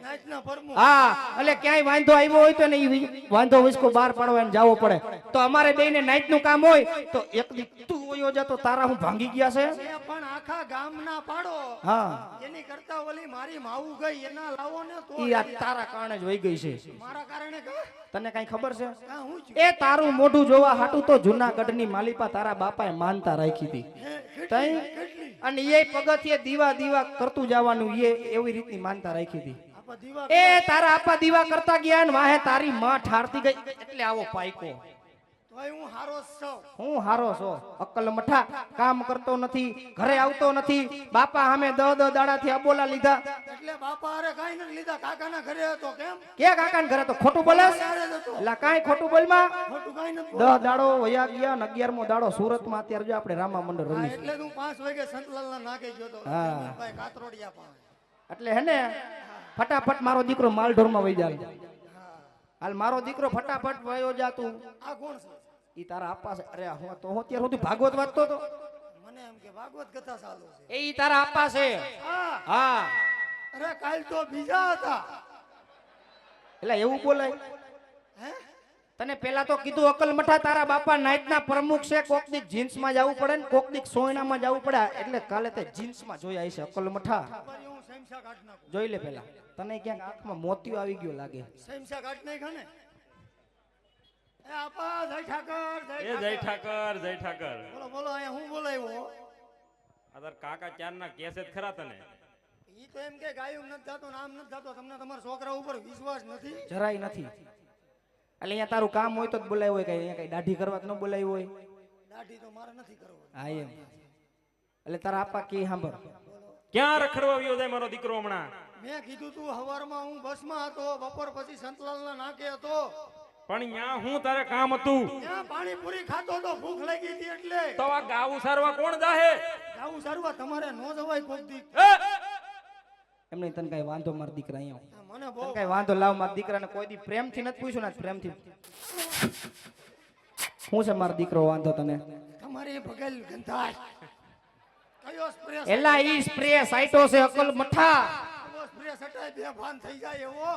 નાચના પ્રમુખ હા એટલે ક્યાંય વાંધો આવ્યો હોય તો ને ઈ વાંધો વૈસકો બાર પાડવાને જવો પડે. તો અમારે બેયને નાઈટનું કામ હોય તો એક દી તું વયો જા તો તારા હું ભાંગી ગયા છે. એ પણ આખા ગામના પાડો હા એની કરતા ઓલી મારી માવું ગઈ એના લાવો ને તો ઈ આ તારા કારણે જ વહી ગઈ છે. મારા કારણે કા તને કઈ ખબર છે? કા હું છું એ તારું મોઢું જોવા હાટું તો જુનાગઢની માલિપા તારા બાપાએ માનતા રાખી હતી. તઈ અને એ પગથિયે દીવા કરતું જવાનું એ એવી રીતની માનતા રાખી હતી. આપા દીવા એ તારા આપા દીવા કરતા ગયા ને વાહે તારી માં ઠારતી ગઈ એટલે આવો પાઈકો. તોય હું હારો છું હું હારો છો અક્કલ મઠા, કામ કરતો નથી, ઘરે આવતો નથી. બાપા સામે 10 દાડાથી અબોલા લીધા. એટલે બાપા હારે કાઈ નથી લીધા કાકાના ઘરે હતો કેમ કે કાકાના ઘરે તો ખોટું બોલસ? હારે જ હતો એટલે કાઈ ખોટું બોલમાં. ખોટું કાઈ નથી 10 દાડો વયા ગયા ને 11મો દાડો સુરતમાં અત્યારે જો આપણે રામા મંડળ હા, રમી. એટલે જ હું 5 વાગે સંતલાલના નાકે ગયો તો હા. ભાઈ કાતરોડિયા પાસે એટલે હે ને ફટાફટ મારો દીકરો માલઢોરમાં વહી જાય. હાલ મારો દીકરો ફટાફટ વયો જા તું. આ કોણ છે ઈ તારા આપા છે. અરે હું તો હું અત્યાર સુધી ભાગવત વાંચતો હતો. મને એમ કે ભાગવત કથા ચાલુ છે એ ઈ તારા આપા છે. હા હા અરે કાલ તો બીજા હતા એટલે એવું બોલાય? હે તને પેલા તો કીધું અકલ મઠા તારા બાપા નાઈટના પ્રમુખ છે, કોક દીક જીન્સમાં જવું પડે ને કોક દીક સોયણામાં જવું પડે એટલે કાલે તે જીન્સમાં જોયા છે અકલ મઠા. હું સૈમસા કાઢ નાખો. જોઈ લે પેલા તને ક્યાંક આંખમાં મોતિયો આવી ગયો લાગે. સૈમસા કાઢ નાખ્યા ને. એ આપા જય ઠાકર એ જય ઠાકર જય ઠાકર. બોલો બોલો અહીંયા હું બોલાવ્યો. આ તાર કાકા ચારના કેસે જ ખરા તને. ઈ તો એમ કે ગાયું નથી જાતો નામ નથી જાતો તમને તમારા છોકરા ઉપર વિશ્વાસ નથી. જરાય નથી. એટલે અહીંયા તારું કામ હોય તો જ બોલાવ્યું હોય, કઈ અહીંયા કઈ દાઢી કરવા ન બોલાવ્યું હોય. દાઢી તો મારે નથી કરવો. હા એમ. એટલે તારા આપા કે સાંભળ. ક્યાં રખડવા આવ્યો જાય મારો દીકરો હમણાં? મેં કીધું તું હવારમાં હું બસમાં હતો, બપોર પછી સંતલાલના નાકે હતો. પણ ન્યા હું તારે કામ હતું? ત્યાં પાણીપુરી ખાતો તો ભૂખ લાગી હતી એટલે. તો આ ગાવું સારવા કોણ જાહે? ગાવું સારવા તમારે નો જવાય કોક દી. એમને તને કઈ વાંધો મારા દીકરા અહીંયા મને તને બહુ કઈ વાંધો લાવ મારા દીકરાને કોઈ દી પ્રેમથી નથી પૂછ્યું ને પ્રેમથી શું છે મારો દીકરો વાંધો તને? તમારી બગલ ગંધાય. કયો સ્પ્રે? એલા ઈ સ્પ્રે સાઈટો છે અકલ મઠા. કયો સ્પ્રે સટાય બે ભાન થઈ જાય એવો.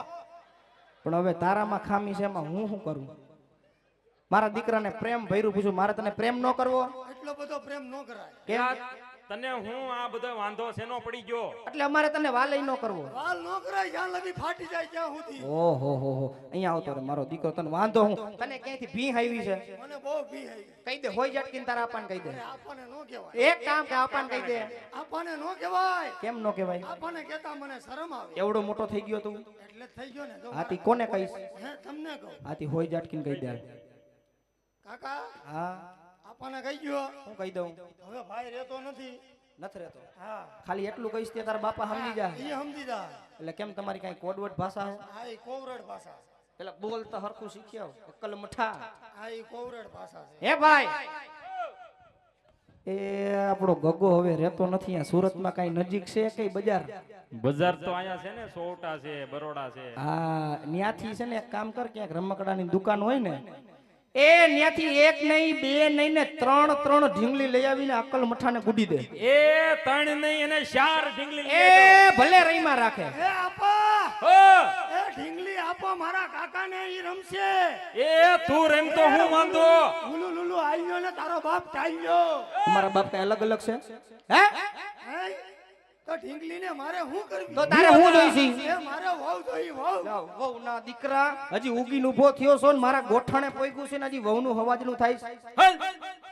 પણ હવે તારામાં ખામી છે એમાં હું શું કરું? મારા દીકરાને પ્રેમ ભર્યું પૂછું, મારે તને પ્રેમ ન કરવો? એટલો બધો પ્રેમ ન કરાય. કેમ? તને હું આ બધો વાંધો શેનો પડી ગયો? એટલે અમારે તને વાલય ન કરવો. વાલ ન કરાય જ્યાં લગી ફાટી જાય ત્યાં સુધી. ઓહો હો હો અહીંયા આવતો રે મારો દીકરો. તને વાંધો હું? તને ક્યાંથી ભી આવી છે? મને બહુ ભી આવી. કહી દે હોય ઝટકીને તારા આપાને કહી દે. આપણને નો કહેવાય. એક કામ કે આપાને કહી દે. આપણને નો કહેવાય. કેમ ન કહેવાય? આપણને કહેતા મને શરમ આવે. એવડો મોટો થઈ ગયો તું. એટલે જ થઈ ગયો ને. જો આથી કોને કહીશ? હે તમને કહું. આથી હોય ઝટકીને કહી દે. કાકા હા આપણને કહી ગયો. હું કહી દઉં. હવે ભાઈ રહેતો નથી. નથી રહેતો. હા ખાલી એટલું કહીશ તે તારા બાપા સમજી જાય. એ સમજી જાય. એટલે કેમ તમારી કઈ કોડવર્ડ ભાષા છે? આ ઈ કોવરડ ભાષા છે. પેલા બોલ તો હરખું શીખ્યો અક્કલ મઠા. આ ઈ કોવરડ ભાષા છે. હે ભાઈ એ આપણો ગગો હવે રહેતો નથી અહીંયા સુરતમાં કઈ નજીક છે કઈ બજાર? બજાર તો અહીંયા છે ને, સોટા છે, બરોડા છે. હા ન્યાથી છે ને એક કામ કર, ક્યાંક રમકડાની દુકાન હોય ને એ ન્યાથી એક નહીં બે નહીં ને ત્રણ ઢીંગલી લઈ આવીને અક્કલ મઠાને ગુડી દે. એ ત્રણ નહીં એને 4 ઢીંગલી લઈ એ ભલે રહીમાં રાખે. એ આપા હો! એ ઢીંગલી આપો મારા કાકાને ઈ રમશે. એ તું રમતો હું વાંધો? લુલુ લુલુ આઈયો ને તારો બાપ ચાલ્યો. તમારા બાપ કઈ અલગ અલગ છે? હે હે? તો ઢીંગલીને મારે શું કરવી? તો તારે હું જોઈશી? એ મારે વહુ જોઈ વહુ. વહુ ના દીકરા હજી ઉગીને ઊભો થયો છો ને મારા ગોઠણે પોઈગું છે ને હજી વહુનું હવાજનું થાય છે. હલ!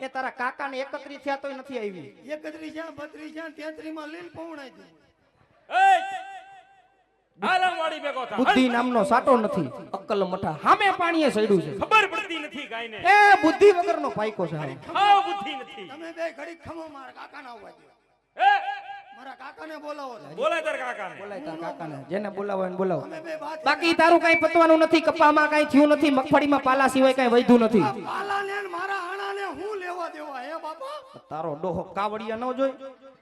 એ તારા કાકાને 31 થયા તોય નથી આવી. 31 જ્યાં 32 જ્યાં 33 માં લીલ પૌણાઈ દી. એ આલા વાડી બેગો થા. બુદ્ધિ નામનો સાટો નથી. અક્કલ મઠા સામે પાણીએ સડ્યું છે. ખબર પડતી નથી કાઈને. એ બુદ્ધિ વગરનો પાઈકો છે હાવ. હાવ બુદ્ધિ નથી. તમે બે ઘડી ખમો મારા કાકાના આવવા દો. એ મારા કાકાને બોલાવો. બોલાય તાર કાકાને. બોલાય તારા કાકાને, જેને બોલાવો એને બોલાવો. તમે બે વાત બાકી તારું કઈ પતવાનું નથી. કપામાં કઈ થયું નથી, મગફળીમાં પાલા સિવાય કઈ વધ્યું નથી. પાલાને ને મારા આણાને હું લેવા દેવા હે બાપા? તારો ડોહો કાવડિયા ન જોઈ?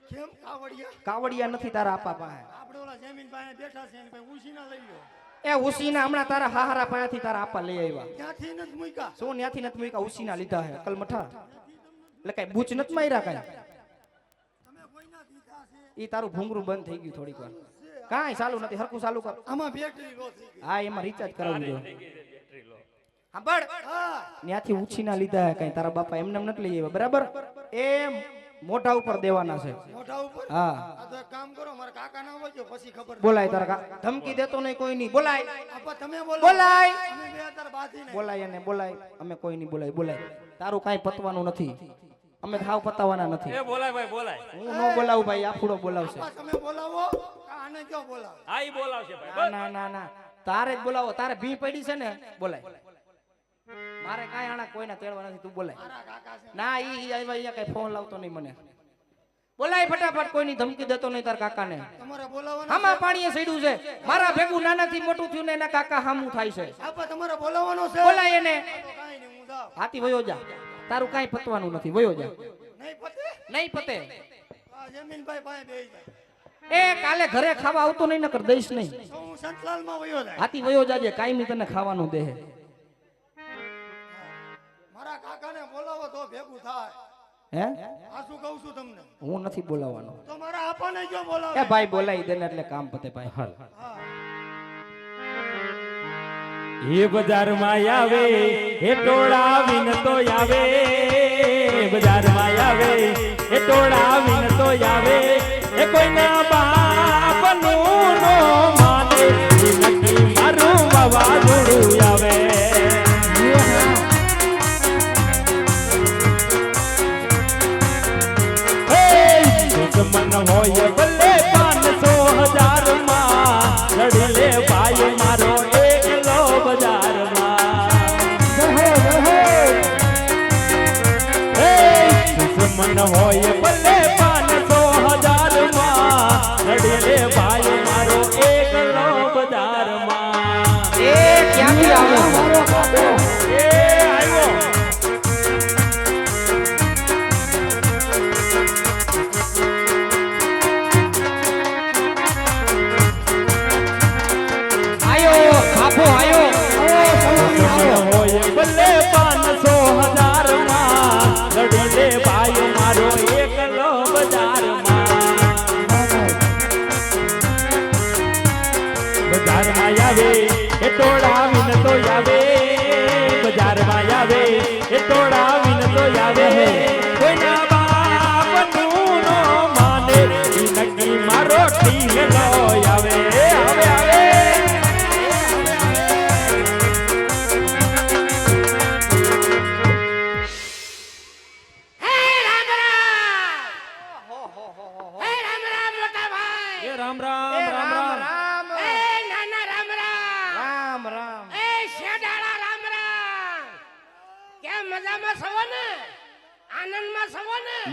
કેમ કાવડિયા? કાવડિયા નથી તારા આપા પાસે. આપણે ઓલા જમીન પાસે બેઠા છે ને ભાઈ ઉસીના લઈ લો. એ ઉસીના હમણાં તારા હાહારા પાયાથી તારા આપા લઈ આવ્યા. ત્યાંથી નથી મૂક્યા. શું ન્યાથી નથી મૂક્યા? ઉસીના લીધા હે અકલ મઠા. એટલે કઈ બૂચ નથી માર્યા કઈ. તમે કોઈના દીધા છે? ઈ તારું ભૂંગરું બંધ થઈ ગયું થોડીક વાર. કાંઈ ચાલુ નથી, હરખું ચાલુ કર. આમાં બેટરી લો થઈ ગઈ. હા એમાં રિચાર્જ કરાવવું જોઈએ. બેટરી લો. સાંભળ, હા ન્યાથી ઉછીના લીધા હે કઈ તારા બાપા એમને નથી લઈ આવ્યા બરાબર? એમ મોઢા ઉપર દેવાના છે. મોઢા ઉપર. હા આ તો એક કામ કરો મારા કાકાને આવવા દો પછી ખબર પડે. બોલાય તારા ધમકી દેતો નહીં કોઈ નહીં. બોલાય આપા તમે બોલો. બોલાય અમે બે અત્યારે બાંધીને. બોલાય અને બોલાય. અમે કોઈ નહીં બોલાય. બોલાય તારું કાંઈ પતવાનું નથી. અમે હાવ પતાવવાના નથી. એ બોલાય ભાઈ બોલાય. હું ન બોલાવું ભાઈ, આફુડો બોલાવશે. આપા તમે બોલાવો કા આને કયો બોલાવો? હા ઈ બોલાવશે ના ભાઈ. ના ના ના તારે જ બોલાવો. તારે ભી પડી છે ને બોલાય. મારે કાંઈ આણા કોઈને તેડવા નથી. તું બોલાય. મારા કાકા છે. ના ઈ આવ્યા અહીંયા કઈ ફોન લાવતો નહીં મને. બોલાય ફટાફટ. કોઈની ધમકી દેતો નહીં તાર કાકાને. તમારે બોલાવવાનો આમાં પાણીએ સડ્યું છે. મારા ભેગું નાનાથી મોટું થયું ને એના કાકા હામું થાય છે. આપા તમારે બોલાવવાનો છે. બોલાય એને. તો કાંઈ નહીં હું જાઉં. હાથી વયો જા. તારું કાંઈ પતવાનું નથી. વયો જા. નહીં પતે. નહીં પતે. આ જમીનભાઈ પાસે બેહી જાય. એ કાલે ઘરે ખાવા આવતો નહીં નકર દઈશ નહીં. તો હું સંતલાલમાં વયો જાય. હાથી વયો જાજે. કાયમી તને ખાવાનું દે. મારા કાકાને બોલાવો તો ભેગું થાય. હે આ શું કહું છું તમને? હું નથી બોલાવવાનો. તો મારા આપાને કયો બોલાવે? એ ભાઈ બોલાવી દે ને એટલે કામ પતે ભાઈ. હાલ. હા એ બજારમાં આવે એ ટોળા વિનતો આવે. બજારમાં આવે એ ટોળા વિનતો આવે. એ કોઈના બાપનું નો માને ઈ નક્કી મારું વાવાઝોડું આવે હે દુશ્મન હોય ભલે 500,000 માં લડી લે ભાઈ મારો એકલો બજારમાં હે દુશ્મન હોય ભલે 500,000 માં લડી લે ભાઈ મારો એકલો બજારમાં એ ક્યાંથી આવે એ આવ્યો આયો બાપુ આયો દુશ્મન હોય ભલે 500,000 માં લડી લે ભાઈ મારો એકલો બજારમાં બજારમાં આવે એ તોડાવીને તો આવે બજારમાં આવે એ તોડાવીને તો આવે કોઈના બાપનું નો માને ઈ નક્કી મારો ઠીલો આવે આવે આવે એ રામ રામ રામ રામ રામ રામ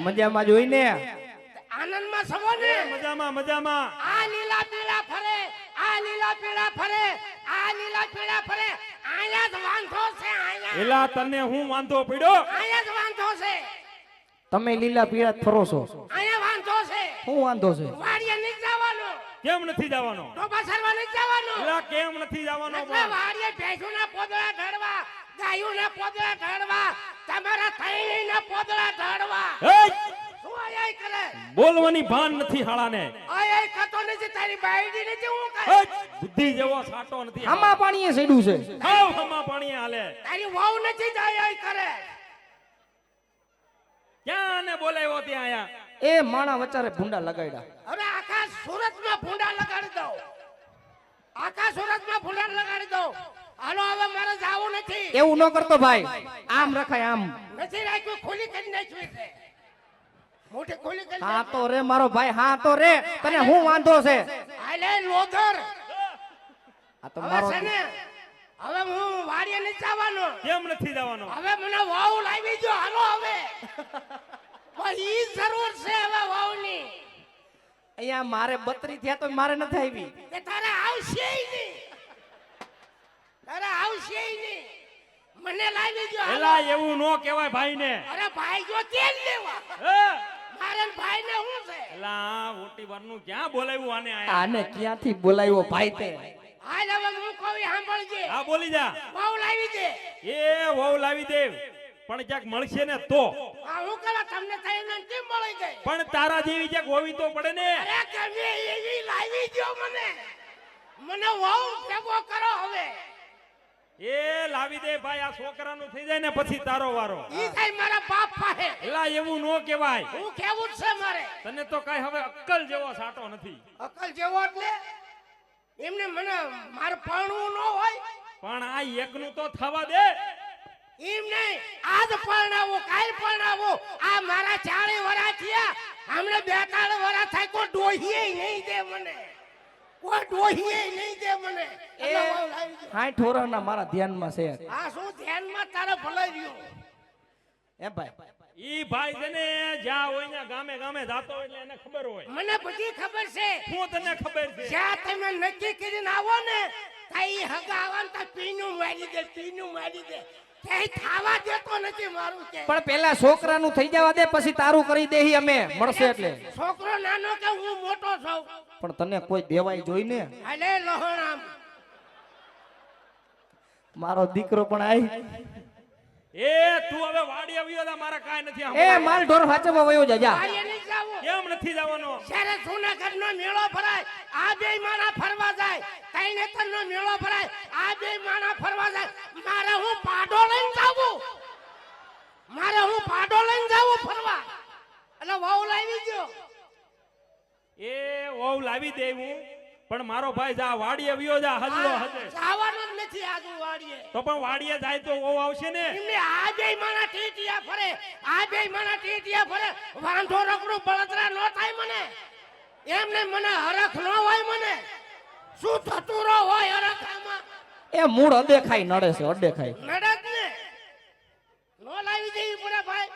મજામાં જોઈને આનંદમાં સવો ને મજામાં મજામાં આ લીલા પીળા ફરે આ લીલા પીળા ફરે આ લીલા પીળા ફરે આયા જ વાંધો છે આયા એલા તને હું વાંધો પડ્યો આયા જ વાંધો છે તમે લીલા પીળા જ ફરો છો આયા વાંધો છે શું વાંધો છે વાડીએ નહીં જવાનો કેમ નથી જવાનો ટોપા સરવા નહીં જવાનો એલા કેમ નથી જવાનો એટલે વાડીએ ભેંસોના પોદળા ઢળવા ગાયોના પોદળા ઢળવા તમારા થઈના પોદળા ઢળવા શું આયા કરે બોલવાની ભાન નથી હાળાને આયા ખાતો નથી તારી બાયડી નથી હું કરે બુદ્ધિ જેવો સાટો નથી આમાં પાણીએ સીડું છે હાવ હમા પાણી હાલે તારી વહુ નથી જાય કરે ક્યાં ને બોલાવ્યો ત્યાં આયા એ માણા વચારે ભૂંડા લગાડ્યા હવે આખા સુરતમાં ભૂંડા લગાડી દઉં આખા સુરતમાં ભૂંડા લગાડી દઉં હાલો હવે મારે જાવું નથી એવું ન કરતો ભાઈ આમ રખાય આમ નથી રાખ્યું ખોલી કરી નાખ્યું છે મોટી ખોલી કરી હા તો રે મારો ભાઈ હા તો રે તને હું વાંધો છે આલે લોધર આ તો હવે મારો છે ને હવે હું વાડીએ નથી જવાનો કેમ નથી જવાનો હવે મને વાવ લાવી દો હાલો હવે પણ ઈ જરૂર છે હવે વાવની અહીંયા મારે 32 થયા તો મારે નથી આવી કે તારે આવશે નહીં તારે આવશે નહીં મને લાવી દો હાલો. એલા એવું નો કહેવાય ભાઈને અરે ભાઈ જો તેલ લેવા મારે ભાઈ ને શું છે એલા ઓટી વારનું ક્યાં બોલાવ્યું આને આયા આને ક્યાંથી બોલાવ્યો ભાઈ તે હાલ હવે હું કહું ઈ સાંભળજે હા બોલી જા વાવ લાવી દે એ વહુ લાવી દે પણ ક્યાંક મળશે ને તો આ હું કરવા તમને થઈને કેમ મળી ગઈ પણ તારા જેવી ક્યાંક હોવી તો પડે ને અરે તમે એવી લાવી દો મને મને વાવ ભેગો કરો હવે એ લાવી દે ભાઈ આ છોકરાનું થઈ જાય ને પછી તારો વારો ઈ થાય મારા બાપ પાસે એલા એવું નો કહેવાય હું કેવું જ છે મારે તને તો કઈ હવે અક્કલ જેવો સાટો નથી અકલ જેવો એટલે એમને મને મારે પરણવું ન હોય પણ આ એકનું તો થવા દે એમ નહીં આજ પરણાવો કાલ પરણાવો આ મારા 40 વર્ષ થયા હમણે 42 વર્ષ થાય કોઈ ડોહીએ નહીં દે મને કોઈ ડોહીએ નહીં દે મને એટલે વાવ લાવી દો. 60 વર્ષના મારા ધ્યાનમાં છે આ શું ધ્યાનમાં તારે ભલાઈ રહ્યું એ ભાઈ ઈ ભાઈ છે ને જ્યાં હોય ને ગામે ગામે જાતો હોય એટલે એને ખબર હોય મને બધી ખબર છે શું તને ખબર છે જ્યાં તમે નક્કી કરીને આવો ને ત્યાં ઈ હગા આવવાનું તો પીનું મારી દે ક્યાંય થાવા દેતો નથી મારું કે પણ પેલા છોકરાનું થઈ જવા દે પછી તારું કરી દેહી અમે મળશે એટલે છોકરો નાનો કે હું મોટો છું પણ તને કોઈ દેવાય જોઈ ને અલે લહોણામ મારો દીકરો પણ આઈ એ તું હવે વાડી આવ્યો તા મારા કાઈ નથી એ સાંભળવાનું. માલ ઢોર હાચવા વયો જા આયે નહીં જાવું કેમ નથી જવાનો જ્યારે જૂનાગઢનો મેળો ભરાય આ બે માણા ફરવા જાય તૈનેતરનો મેળો ભરાય આ બે માણા ફરવા જાય મારે હું પાડો લઈને જાવું ફરવા એટલે વાવ લાવી ગયો એ વહુ લાવી દે હું પણ મારો ભાઈ જા વાડીએ વિયો જા હજલો હજે જવાનું જ નથી આજુ વાડીએ. તો પણ વાડીએ જાય તો ઓ આવશે ને એમને આ બેય માણા ટીટિયા ફરે, આ બેય માણા ટીટિયા ફરે. વાંધો રકડું બળતરા ન થાય મને. એમને મને હરખ ન હોય મને. શું થતું રહો હોય હરખામાં? એ મૂળ અદેખાઈ નડે છે અદેખાઈ. નડત ને નો લાવી દેવી પડે ભાઈ.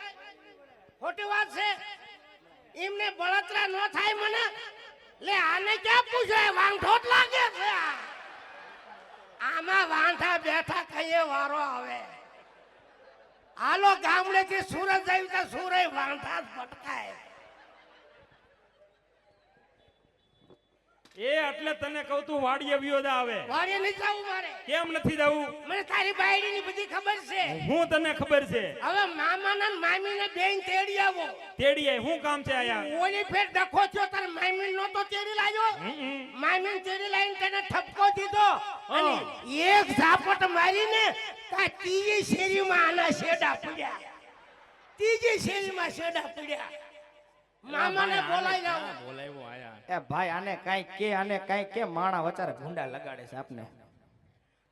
ખોટી વાત છે. એમને બળતરા ન થાય મને. લે આને ક્યાં પૂછે? વાંઢો જ લાગે છે આ. આમાં વાંઢા બેઠા કઈએ વારો આવે. હાલો ગામડેથી સુરત આવી તો સુરત વાંઢા જ ભટકાય. એ એટલે તને કહું તું વાડીએ વિયો જા આવે વાડીએ નથી જવું મારે. કેમ નથી જવું મને તારી બાયડીની બધી ખબર છે. હું તને ખબર છે હવે મામાના ને મામીને બેન તેડી આવો. તેડીએ હું કામ છે આયા ઓલી ફેર ડખો થયો તાર મામી નો તો તેડી લાવ્યો. મામી તેડી લાવીને તેને ઠપકો દીધો અને એક ઝાપટ મારીને તા ત્રીજી શેરીમાં આના શેડા પડ્યા. ત્રીજી શેરીમાં શેડા પડ્યા. મામાને બોલાઈ લાવો. બોલાવ્યો આયા એ ભાઈ આને કાઈ કે માણા વચારે ભૂંડા લગાડે છે આપને.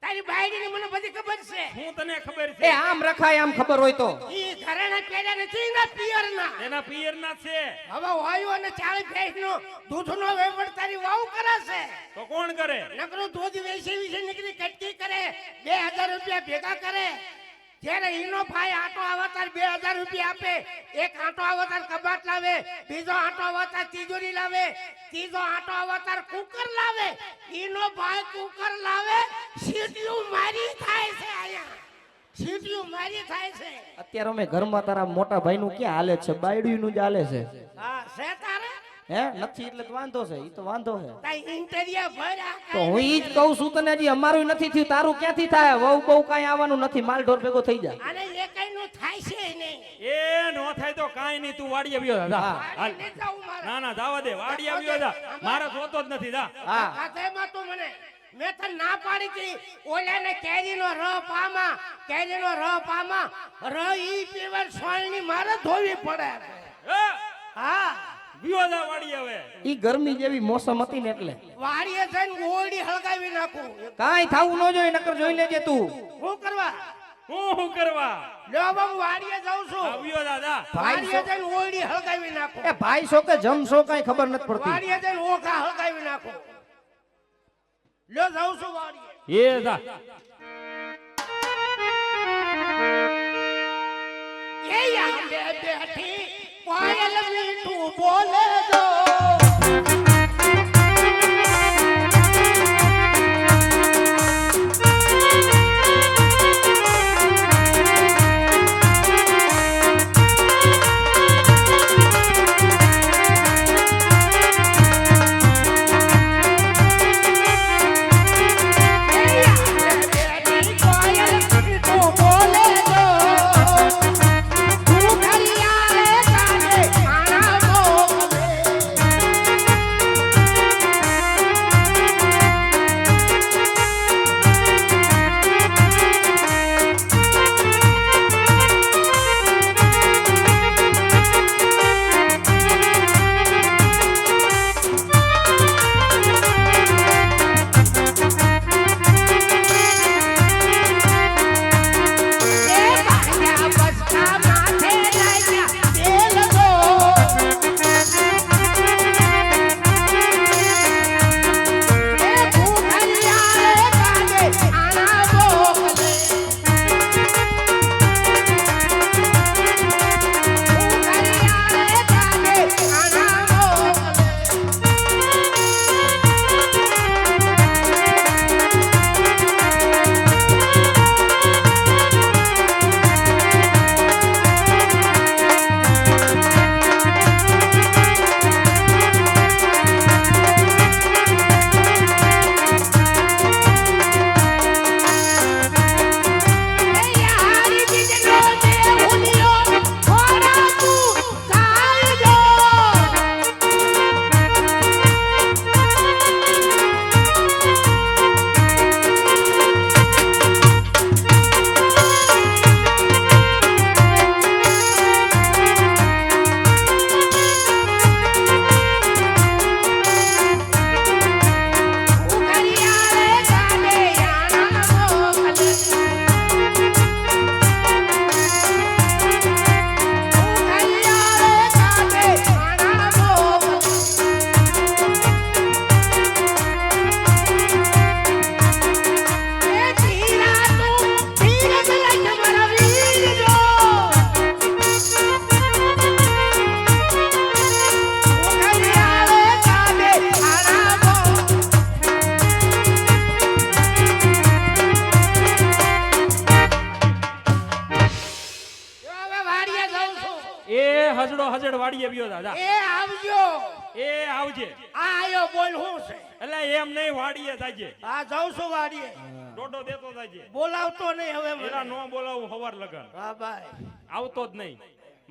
તારી બાયડીની મને બધી ખબર છે. હું તને ખબર એ છે આમ રખાય આમ ખબર હોય તો. ઈ ઘરેણા પેડા નથી ના પિયરના. એના પિયર ના છે હવે વાયુ અને 40 ભેંસનો દૂધનો વેવડ તારી વાવ કરે છે. તો કોણ કરે નકરું દૂધ વેચી વિશે નીકળી કટકી કરે. 2000 રૂપિયા ભેગા કરે. જ્યારે ઈનો ભાઈ આટો આવતાર 2000 રૂપિયા આપે. એક આટો આવતાર કબાટ લાવે, બીજો આટો આવતાર તિજોરી લાવે, ત્રીજો આટો આવતાર કુકર લાવે. ઈનો ભાઈ કુકર લાવે. સીટીયું મારી થાય છે આયા. સીટીયું મારી થાય છે. અત્યારે અમે ઘરમાં તારા મોટા ભાઈ નું ક્યાં હાલે છે? બાયડી નું જ હાલે છે. હા છે તારે હે નથી એટલે તો વાંધો છે. ઈ તો વાંધો છે. તાઈ ઇન્ટેરિયર ભર્યા તો હું ઈ જ કહું છું તને. હજી અમારું નથી થયું, તારું ક્યાંથી થાય? વહુ બહુ કાંઈ આવવાનું નથી. માલ ઢોર ભેગો થઈ જાય. અને એકાઈનું થાય છે નહીં. એ નો થાય તો કાઈ નહીં તું વાડીએ વિયો જા હાલ. નહીં જાઉં મારે. ના ના જાવા દે વાડીએ વિયો જા મારે જોતો જ નથી જા હા આધેમાં તું મને મેં તને ના પાડી હતી. ઓલાને કેરીનો રહ પામા, કેરીનો રહ પામા. રહ ઈ પીવર સોળની મારે ધોવી પડે. એ હા વિયો જા વાડીએ હવે ઈ ગરમી જેવી મોસમ હતી ને એટલે વાડીએ જઈને ગોળી હળગાવી નાખું. કાંઈ થાવું ન જોઈએ. નકર જોઈ લેજે તું. શું કરવા? હું કરવા લ્યો બહુ વાડીએ જાઉં છું. વિયો જા જા વાડીએ જઈને ગોળી હળગાવી નાખું. એ ભાઈ છો કે જમશો કાંઈ ખબર નથી પડતી. વાડીએ જઈને ઓખા હળગાવી નાખું. લ્યો જાઉં છું વાડીએ. એ જા એ યાદે બેઠી કોયલ મીઠું બોલે જો. તું ઘરિયા રે કાને આણા મોકલે. હજડો હજડ વાડીએ વ્યો જા, જા. એ આવજો. એ આવજે. આ આયો બોલ હું છે. એટલે એમ નહીં, વાડીએ જાજે. આ જાઉં છું વાડીએ. ડોડો દેતો જાજે. બોલાવતો નહીં હવે મને. એલા નો બોલાવું હવાર લગન. હા ભાઈ. આવતો જ નહીં.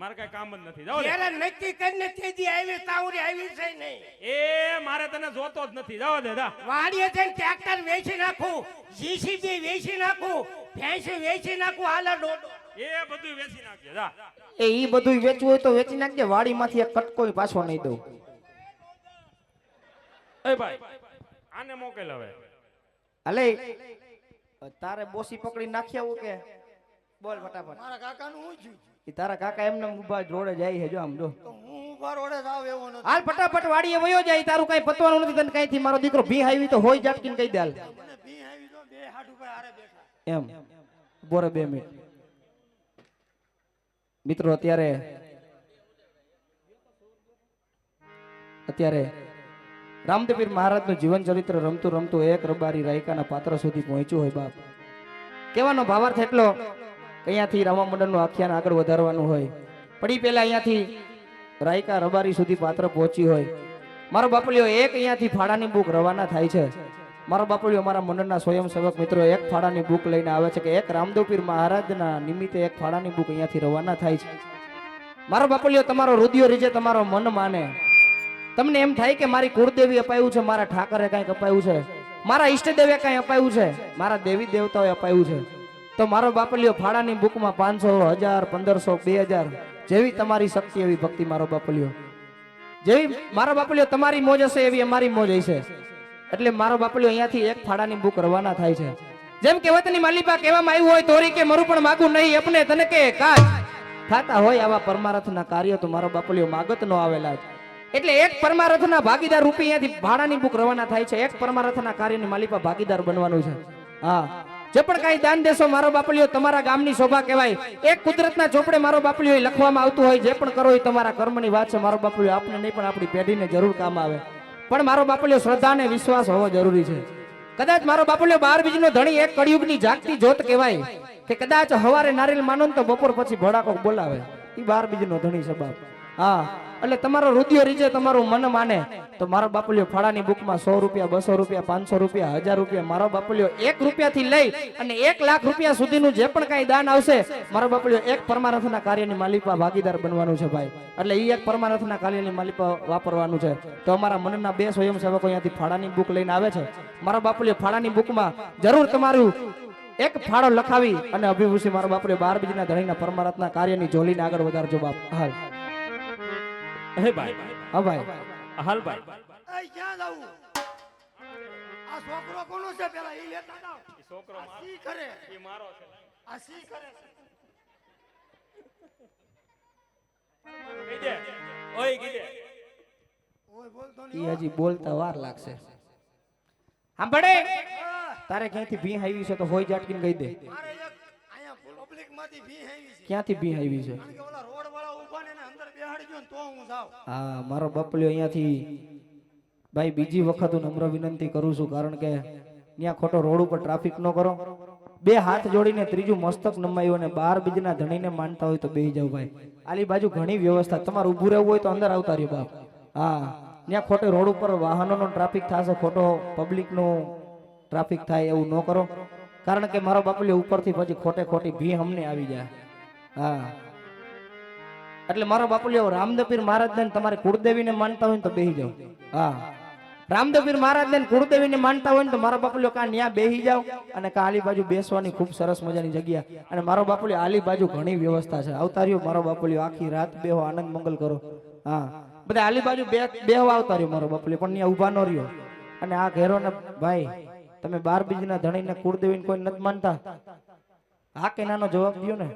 મારે કઈ કામ જ નથી. જાઓ લે. જ્યારે નક્કી કરીને તેજી આવી તાવરી આવી છે નહીં. એ મારે તને જોતો જ નથી. જાઓ દે, જા. વાડીએ જઈને ટ્રેક્ટર વેચી નાખું, જીસીબી વેચી નાખું, ભેંસી વેચી નાખું, હાલા ડોડો. એ બધું વેચી નાખજે, જા. એ ઈ બધું વેચવું હોય તો વેચી નાખજે, વાડીમાંથી એક કટકો પાછો નહીં દઉં. એ ભાઈ આને મોકલ હવે. અલે તારે બોસી પકડી નાખી આવું કે બોલ ફટાફટ. મારા કાકાનું હું થયું? ઈ તારા કાકા એમને ઊભા રોડે જાય છે, જો આમ જો. તો હું ઉભા રોડે જાવ એવો નથી. હાલ ફટાફટ વાડીએ વયો જાય, તારું કઈ પતવાનું નથી તને કઈ થી. મારો દીકરો ભી આવી તો હોય જાટકીને કહી દે હાલ. મને ભી આવી તો બે હાથ ઉપર હારે બેઠા. એમ બોરે 2 મિનિટ. મિત્રો અત્યારે રામદેવીર મહારાજનું જીવન ચરિત્ર રમતું રમતું એક રબારી રાયકાના પાત્ર સુધી પહોંચ્યું હોય બાપ. કહેવાનો ભાવાર્થ એટલો કે અહીંયાથી રામા મંડળનું આખ્યાન આગળ વધારવાનું હોય, પડી પહેલા અહીંયાથી રાયકા રબારી સુધી પાત્ર પહોંચી હોય. મારો બાપલીઓ એક અહીંયાથી ફાળાની બુક રવાના થાય છે. મારો બાપલીઓ મારા મંડળના સ્વયંસેવક મિત્રો એક ફાળાની બુક લઈને આવે છે કે એક રામદેવપીર મહારાજના નિમિત્તે એક ફાળાની બુક અહીંયાથી રવાના થાય છે. મારો બાપલીઓ તમારો રુદિયો રીજે, તમારો મન માને. તમને એમ થાય કે મારી કુળદેવી અપાયું છે, મારા ઠાકરે કાંઈક અપાયું છે, મારા ઈષ્ટદેવે કાંઈ અપાયું છે, મારા દેવી દેવતાઓએ અપાયું છે, તો મારો બાપલીઓ ફાળાની બુકમાં 500, 1000, 1500, 2000 જેવી તમારી શક્તિ એવી ભક્તિ. મારો બાપલીઓ જેવી મારો બાપલીઓ તમારી મોજ હશે એવી અમારી મોજ હશે. એટલે મારો બાપલીઓ અહીંયાથી એક ફાળાની બુક રવાના થાય છે. જેમ કહેવતની માલિપા કહેવામાં આવ્યું હોય, તોરી કે મરું પણ માગું નહીં, અપને તને કે કાજ થાતા હોય આવા પરમારથના કાર્ય તો મારો બાપલીઓ માગત નો આવેલા છે. એટલે એક પરમારથના ભાગીદાર રૂપે અહીંયાથી ભાડાની બુક રવાના થાય છે. એક પરમારથના કાર્યની માલિપા ભાગીદાર બનવાનું છે. હા, જે પણ કાંઈ દાન દેશો મારો બાપલીઓ તમારા ગામની શોભા કહેવાય. એક કુદરતના ચોપડે મારો બાપલીઓ લખવામાં આવતું હોય, જે પણ કરો એ તમારા કર્મની વાત છે. મારો બાપલીઓ આપને નહીં પણ આપણી પેઢીને જરૂર કામ આવે. પણ મારો બાપલીઓ શ્રદ્ધા અને વિશ્વાસ હોવો જરૂરી છે. કદાચ મારો બાપલીઓ 12 બીજનો ધણી એક કળિયુગની જાગતી જોત કહેવાય કે કદાચ હવારે નારિયેલ માનો તો બપોર પછી ભડાકો બોલાવે. એ 12 બીજનો ધણી છે બાપ. હા, એટલે તમારો રુદિયો રીજે, તમારું મન માને તો મારો બાપલીઓ ફાળાની બુકમાં 100 રૂપિયા, 200 રૂપિયા, 500 રૂપિયા, 1000 રૂપિયા, મારો બાપલીઓ 1 રૂપિયાથી લઈ અને 1 લાખ રૂપિયા સુધીનું જે પણ કાંઈ દાન આવશે, મારો બાપલીઓ એક પરમારથના કાર્યની માલિપા ભાગીદાર બનવાનું છે ભાઈ. એટલે એ એક પરમારથના કાર્યની માલિપા વાપરવાનું છે. તો અમારા મનના 2 સ્વયંસેવકો અહીંયાથી ફાળાની બુક લઈને આવે છે. મારો બાપલીઓ ફાળાની બુકમાં જરૂર તમારું એક ફાળો લખાવી અને અભિભૂષી મારો બાપલીઓ 12 બીજના ધણીના પરમારથના કાર્યની ઝોલીને આગળ વધારજો બાપ. હાલ હે ભાઈ, હા ભાઈ, હાલ ભાઈ. એ ક્યાં જાવું? આ છોકરો કોનો છે પેલા ઈ લેતા જાવ. છોકરો આ સી કરે? ઈ મારો છે. આ સી કરે? કહી દે. ઓય કહી દે. ઓય બોલતો ઈ નહીં. હજી બોલતા વાર લાગશે. સાંભળે તારે ક્યાંથી ભી આવી છે તો હોય જાટકીને કહી દે. મારે એક અહીંયા પબ્લિક માંથી ભી આવી છે. ક્યાંથી ભી આવી છે? કારણ કે ઓલા રોડ વાળા ઊભા ને એને અંદર બેહાડી ગયો ને તો હું જાવ. હા, મારો બાપલીઓ અહીંયાથી ભાઈ બીજી વખત હું નમ્ર વિનંતી કરું છું, કારણ કે ત્યાં ખોટો રોડ ઉપર ટ્રાફિક ન કરો. 2 હાથ જોડીને ત્રીજું મસ્તક નમાયું અને 12 બીજના ધણીને માનતા હોય તો બેહી જાવ ભાઈ. આલી બાજુ ઘણી વ્યવસ્થા, તમારે ઊભું રહેવું હોય તો અંદર આવતા રહ્યો બાપ. હા, ત્યાં ખોટે રોડ ઉપર વાહનોનો ટ્રાફિક થશે, ખોટો પબ્લિકનો ટ્રાફિક થાય એવું ન કરો, કારણ કે મારો બાપલીઓ ઉપરથી પછી ખોટી ભી અમને આવી જાય. હા, એટલે મારો બાપલીઓ રામદેવપીર મહારાજને તમારે કુળદેવીને માનતા હોય તો બેહી જાવ. હા, રામદેવપીર મહારાજને કુળદેવીને માનતા હોય તો મારો બાપલીઓ કાં ન્યા બેહી જાવ અને કાં આલી બાજુ બેસવાની ખૂબ સરસ મજાની જગ્યા. અને મારો બાપલીઓ આલી બાજુ ઘણી વ્યવસ્થા છે. આવતા રહ્યો મારો બાપલીઓ, આખી રાત બેહો, આનંદ મંગલ કરો. હા, બધા આલી બાજુ બેહવા આવતા રહ્યો મારો બાપલીઓ, પણ ત્યાં ઊભા ન રહ્યો. અને આ ઘેરો ને ભાઈ, તમે 12 બીજના ધણીને કુળદેવીને કોઈ નથી માનતા? હા કે નાનો જવાબ દયો ને.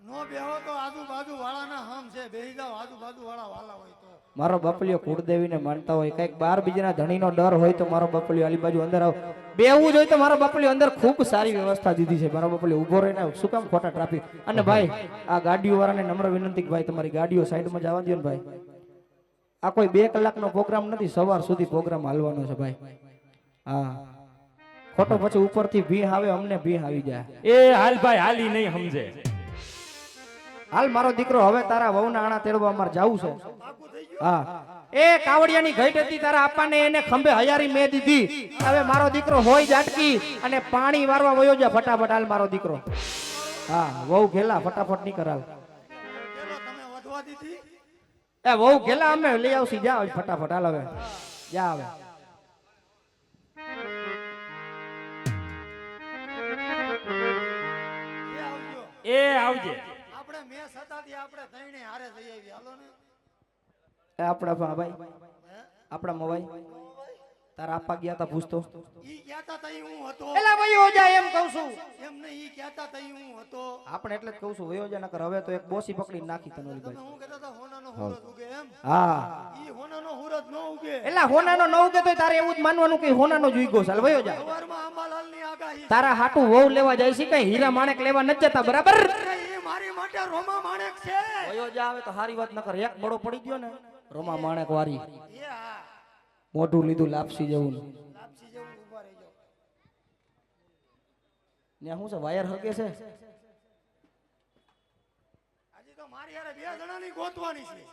નો બેહો તો આજુબાજુ વાળાના હમ છે, બેહી જાવ આજુબાજુ વાળા વાલા હોય તો. મારો બાપલીઓ કુળદેવીને માનતા હોય, કઈક 12 બીજના ધણીનો ડર હોય તો મારો બાપલીઓ આલી બાજુ અંદર આવ. બેહવું જોઈએ તો મારો બાપલીઓ અંદર ખૂબ સારી વ્યવસ્થા દીધી છે. મારો બાપલીઓ ઊભો રહીને શું કામ ખોટા ટ્રાફિક. અને ભાઈ, આ ગાડીઓ વાળાને નમ્ર વિનંતી કે ભાઈ તમારી ગાડીઓ સાઈડમાં જવા દો ને ભાઈ. આ કોઈ 2 કલાકનો પ્રોગ્રામ નથી, સવાર સુધી પ્રોગ્રામ હાલવાનો છે ભાઈ. હા, ખોટો પછી ઉપરથી ભી આવે, અમને ભી આવી જાય. એ હાલ ભાઈ, હાલી નહીં સમજે. હાલ મારો દીકરો હવે તારા વહુના આણા તેડવા અમારે જાવું છે પાકું થઈ ગયું હા એ કાવડિયાની ઘઈટ હતી તારા આપાને એને ખંભે હયારી મેં દીધી હવે મારો દીકરો હોય જાટકી અને પાણી વારવા વયો જા ફટાફટ હાલ મારો દીકરો હા વહુ ઘેલા ફટાફટ ની કરાવ પેલો તમે વધવા દીધી એ વહુ ઘેલા અમે લઈ આવશી જા ફટાફટ હાલ હવે જા હવે એ આવજો એ આવજે આપણે મેં સતાથી આપણે તઈને હારે જઈ આવી હાલો ને એ આપણા ભાઈ આપણા મોબાઈલ તારા આપા ગયા તા પૂછતો ઈ કહેતા તઈ હું હતો એલા વયો જા એમ કહું છું એમ ને ઈ કહેતા તઈ હું હતો આપણે એટલે જ કહું છું વયો જા નકર હવે તો એક બોસી પકડી નાખી તને ઓલી તમે બાજુ. હું કહેતા હતા હોનાનો હુરત ઉગે એમ હા ઈ હોનાનો હુરત ન ઉગે એલા હોનાનો ન ઉગે તોય તારે એવું જ માનવાનું કે હોનાનો જ ઉગ્યો ચાલ વયો જા સવારમાં આંબાલાલ ની આગાહી તારા હાટુ વહુ લેવા જાય છે કઈ હીરા માણેક લેવા નથી જતા બરાબર એ મારી માટે રોમા માણેક છે વયો જા હવે તો હારી વાત નકર એક બડો પડી ગયો ને રોમા માણેક વારી એ હા મોઢું લીધું લાપસી જેવું લાપસી જેવું ઊભા રહી જાઓ ને શું છે વાયર હકે છે આજે તો મારી હારે બે જણાની ગોતવાની છે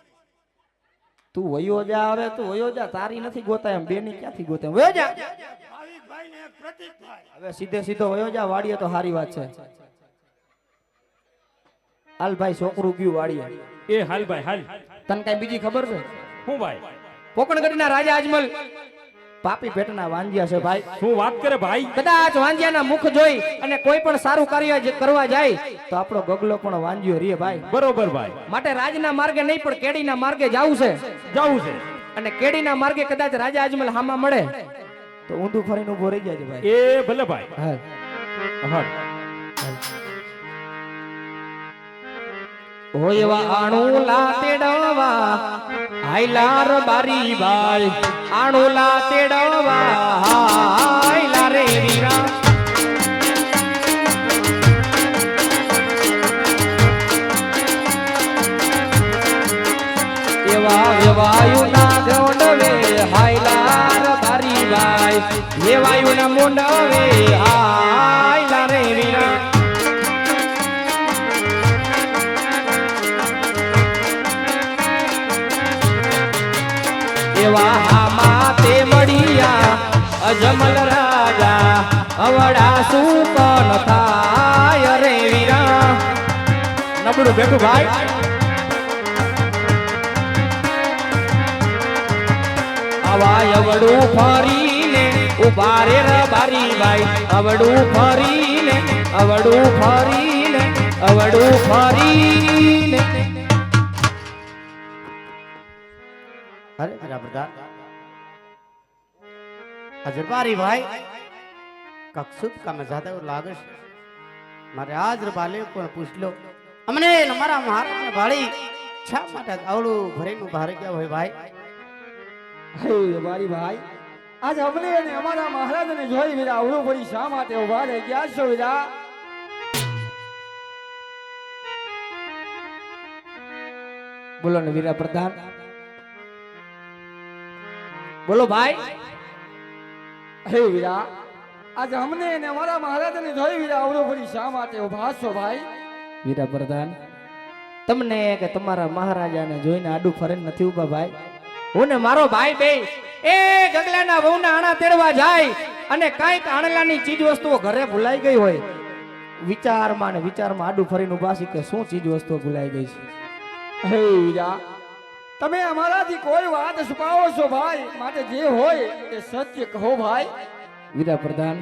તું વયો જા હવે તું વયો જા તારી નથી ગોતાય એમ બેની ક્યાંથી ગોતાય વયો જા ભાવિકભાઈ ને એક પ્રતિકભાઈ હવે સીધે સીધો વયો જા વાડીએ તો હારી વાત છે હાલ ભાઈ છોકરું ગયું વાડીએ એ હાલ ભાઈ હાલ તને કઈ બીજી ખબર છે હું ભાઈ પોકણગઢના રાજા અજમલ પાપી પેટના વાંજિયા છે ભાઈ શું વાત કરે ભાઈ કદાચ વાંજિયાના મુખ જોઈ અને કોઈ પણ સારું કાર્ય જે કરવા જાય તો આપણો ગગલો પણ વાંજ્યો રે ભાઈ બરોબર ભાઈ માટે રાજના માર્ગે નહીં પણ કેડીના માર્ગે જાવું છે જવું છે અને કેડીના માર્ગે કદાચ રાજા અજમલ હામાં મળે તો ઊંધું ફરીને ઉભો રહી જાય છે ભાઈ એ ભલે ભાઈ હા હા હોય એવા આણુલા તેડવા હાઈલાર બારી ભાઈ આણુલા તેડવા હાઈલા રે વીરા એવા વેવાયુના ગોંડવે હાઈલાર બારી ભાઈ વેવાયુના મોંડવે હાઈલા રે વીરા એવા હામાં તે મળ્યા અજમલ રાજા અવડા સુકન થાય રે વીરા નબળું ભેગું ભાઈ આવા અવડું ફરીને ઉભા રે રબારી ભાઈ અવડું ફરીને અવડું ફરીને અવડું ફરીને અરે मेरा ब्रदर अजरबारी भाई कक्सुप का मैं ज्यादा लागश मारे आज बाले को पूछ लो हमने हमारा महाराज ने भाड़ी छा માટે આવડું ભરેનું ભારે ગયા હોય ભાઈ હે મારી ભાઈ આજ અમને અને અમારા મહારાજને જોઈ વીરા અવળું પડી શા માટે ઉભા રહી ગયા છો વીરા બોલો ને વીરા પ્રધાન બોલો ભાઈ હે વીરા આજ અમને અને અમારા મહારાજને જોઈ વીરા અવળું પડી શા માટે ઉભા છો ભાઈ વીરા પ્રધાન તમને કે તમારા મહારાજાને જોઈને આડું ફરે નથી ઉભા ભાઈ હું ને મારો ભાઈ બે એ ગગલાના વહુના આણા તેડવા જાય અને કાંઈક આણલાની ચીજ વસ્તુઓ ઘરે ભૂલાઈ ગઈ હોય વિચારમાં ને વિચારમાં આડું ફરીને ઉભા છે કે શું ચીજ વસ્તુઓ ભૂલાઈ ગઈ છે હે વીરા તમે અમારાથી કોઈ વાત છુપાવો છો ભાઈ માટે જે હોય એ સત્ય કહો ભાઈ વીરા પ્રધાન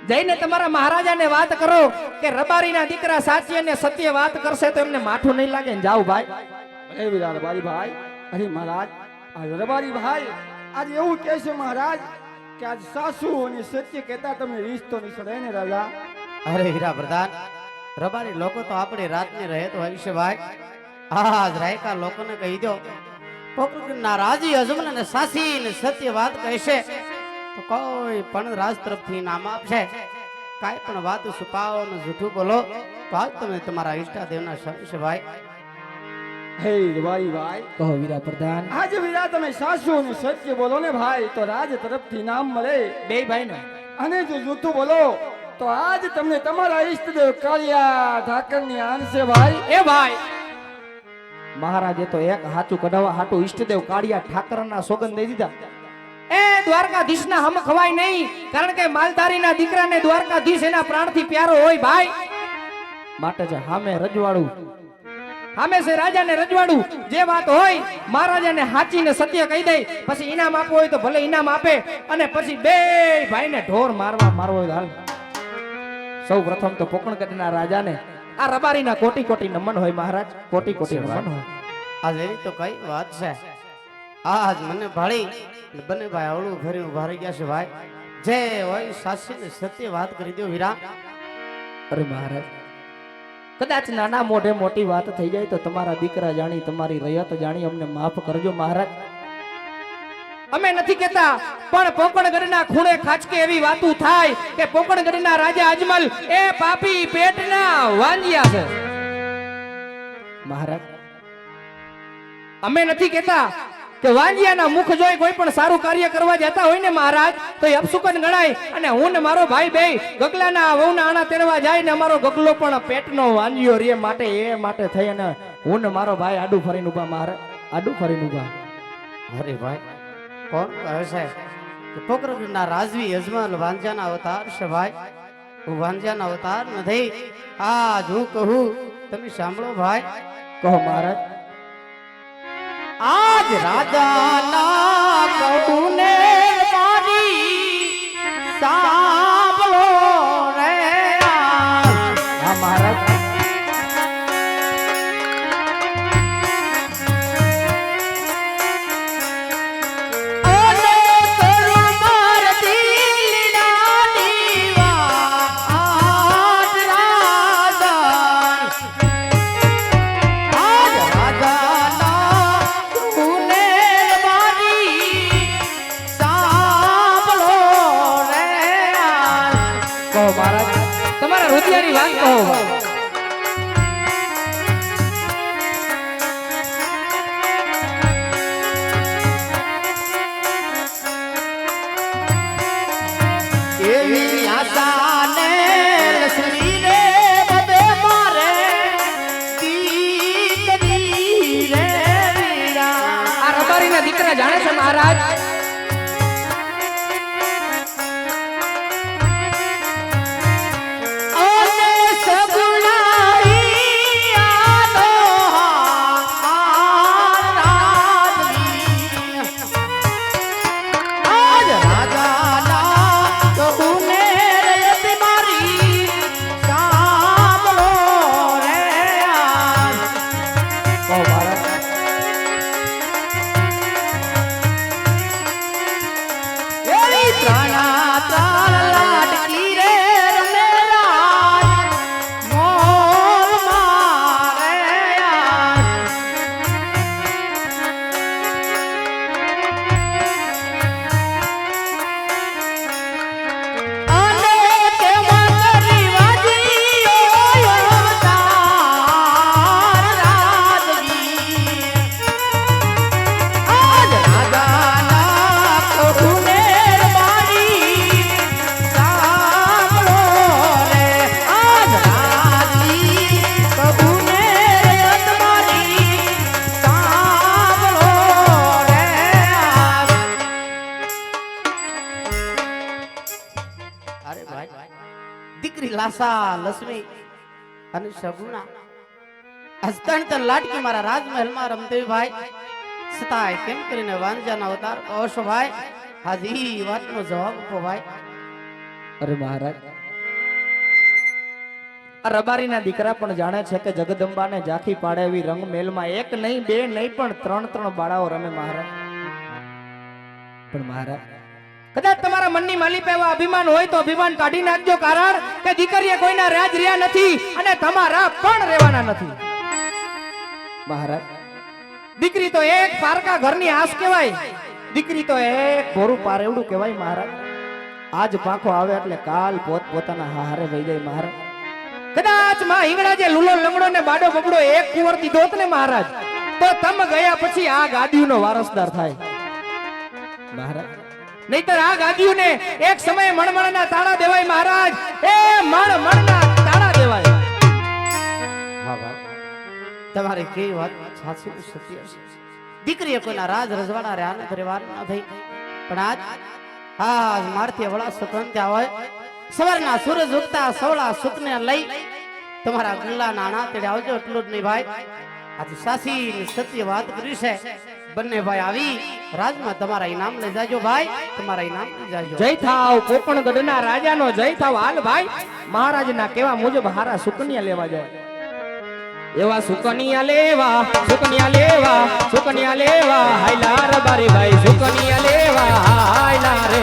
જઈને તમારા મહારાજાને વાત કરો કે રબારીના દીકરા સાચી અને સત્ય વાત કરશે તો એમને માઠું નહીં લાગે ને જાવ ભાઈ હે વીરા રબારી ભાઈ અરે મહારાજ આજ રબારી ભાઈ આજ એવું કહે છે મહારાજ કે આજ સાસુ અને સત્ય કહેતા તમે રીસ્તો નહીં સડે ને રાજા અરે હીરા પ્રધાન રબારી લોકો તો આપણી રાતની રહે તો હશે ભાઈ આજ રાયકા લોકોને કહી દો પોકરના રાજી અજમલ અને સાસી ને સત્ય વાત કહેશે તો કોઈ પણ રાજ તરફથી નામ આપશે કાંઈ પણ વાત છુપાવો ને જૂઠું બોલો તો આજ તમે તમારા ઈષ્ટાદેવના સંશે ભાઈ હે રબારી ભાઈ કહો વીરા પ્રધાન આજ વીરા તમે સાસુ અને સત્ય બોલો ને ભાઈ તો રાજ તરફથી નામ મળે બે ભાઈ ને અને જો જૂઠું બોલો તો આજ તમને તમારા ઈષ્ટદેવ કાળિયા ઠાકરની આનશે ભાઈ. એ ભાઈ મહારાજે તો એક હાચું કઢાવા હાટું ઈષ્ટદેવ કાળિયા ઠાકરના સોગંદ દઈ દીધા. એ દ્વારકાધીશના હમ ખવાય નહીં, કારણ કે માલધારીના દીકરાને દ્વારકાધીશ એના પ્રાણથી પ્યારો હોય ભાઈ. માટે છે હામે રજવાડું, હામે છે રાજાને રજવાડું. જે વાત હોય મહારાજાને હાચીને સત્ય કહી દે, પછી ઇનામ આપવું હોય તો ભલે ઇનામ આપે, અને પછી બે ભાઈને ઢોર મારવો હોય તો હાલ. સૌ પ્રથમ તો પોકણગઢના રાજાને આ રબારીના કોટી કોટી નમન હોય મહારાજ, કોટી કોટી નમન હોય. આજ એવી તો કઈ વાત છે, આજ મને ભાળી બને ભાઈ આવડું ફરી ઉભા રહી ગયા છે ભાઈ. જે હોય સાચી સત્ય વાત કરી દો વીરા. અરે મહારાજ, કદાચ નાના મોઢે મોટી વાત થઈ જાય તો તમારા દીકરા જાણી, તમારી રયત જાણી અમને માફ કરજો મહારાજ. અમે નથી કહેતા, પણ પોકણગઢના ખૂણે ખાચકે એવી વાતો થાય કે પોકણગઢના રાજા અજમલ એ પાપી પેટના વાંજિયા છે મહારાજ. અમે નથી કહેતા કે વાંજિયાના મુખ જોઈ કોઈ પણ સારું કાર્ય કરવા જતા હોય ને મહારાજ તો એ અપશુકન ગણાય. અને હું ને મારો ભાઈ બે ગગલાના વહુના આણા તેડવા જાય ને અમારો ગગલો પણ પેટનો વાંજિયો રે, માટે એ માટે થઈ અને હું ને મારો ભાઈ આડું ફરીને ઉભા મહારાજ, આડું ફરીને ઉભા. અરે ભાઈ કોણ કહે છે કે પોકરગઢના રાજવી અજમલ વાંજાના અવતાર છે ભાઈ. હું વાંજાના અવતાર નથી, આજ હું કહું તમે સાંભળો ભાઈ. કહો મહારાજ. આજ રાજાના કહું ને મારી સાંભળો રે. હા મહારાજ. તમારા રોજિયાની વાત કહો. એવી આશાને લસરી રે બબે મારે દીકરી રે વીરા. આ રબારીના દીકરા જાણે છે મહારાજ. દીકરી લાસા લક્ષ્મી અને સગુણા હસ્તંતર લાડકી મારા રાજમહેલમાં રમતી ભાઈ. છતાંય કેમ કરીને વાંજાના અવતાર કહો છો ભાઈ? હાજી વાતનો જવાબ આપો ભાઈ. અરે મહારાજ, આ રબારીના દીકરા પણ જાણે છે કે જગદંબાને ઝાંખી પાડે એવી રંગમેલમાં એક નહીં બે નહીં પણ ત્રણ બાળાઓ રમે મહારાજ. પણ મહારાજ, કદાચ તમારા મનની માલિક એવા અભિમાન હોય તો અભિમાન કાઢી નાખજો, કારણ કે દીકરીએ કોઈના રાજ રહ્યા નથી અને તમારા પણ રહેવાના નથી મહારાજ. દીકરી તો એક પારકા ઘરની આસ કહેવાય, દીકરી તો એક ભોરું પારેવડું કહેવાય મહારાજ. આજ પાંખો આવે એટલે કાલ પોતાના હારે વહી જાય મહારાજ. કદાચ માં હિંગડા જે લુલો લંગડો ને બાડો બબડો એક કુંવર દીધો ને મહારાજ, તો તમ ગયા પછી આ ગાદીનો વારસદાર થાય મહારાજ. નહીતર આ ગાદીઓને એક સમયે મણમણના તાળા દેવાય મહારાજ, એ મણમણના તાળા દેવાય. હા ભાઈ, તમારી કેવી વાત સાચી ને સત્ય છે. દીકરીએ કોઈના રાજ રજવાડા રહ્યા ને પરિવાર ના થઈ, પણ આજ મારથી વડા સુકન ત્યાં હોય, સવારના સૂરજ ઉગતા સવળા સુકને લઈ તમારા ગલ્લા નાના તેડે આવજો. એટલું જ નહીં ભાઈ, આજે સાસી ની સત્ય વાત કરી છે. બંને ભાઈ આવી રાજમાં તમારા ઇનામ લઈ જાજો ભાઈ, તમારા ઇનામ લઈ જાજો. જય થાવ કોકણગઢના રાજાનો જય થાવ. હાલ ભાઈ, મહારાજના કેવા મુજબ હારા સુકન્યા લેવા જાય. એવા સુકન્યા લેવા, સુકન્યા લેવા, સુકન્યા લેવા, હાયલા રે બારી ભાઈ, સુકન્યા લેવા હાયલા રે.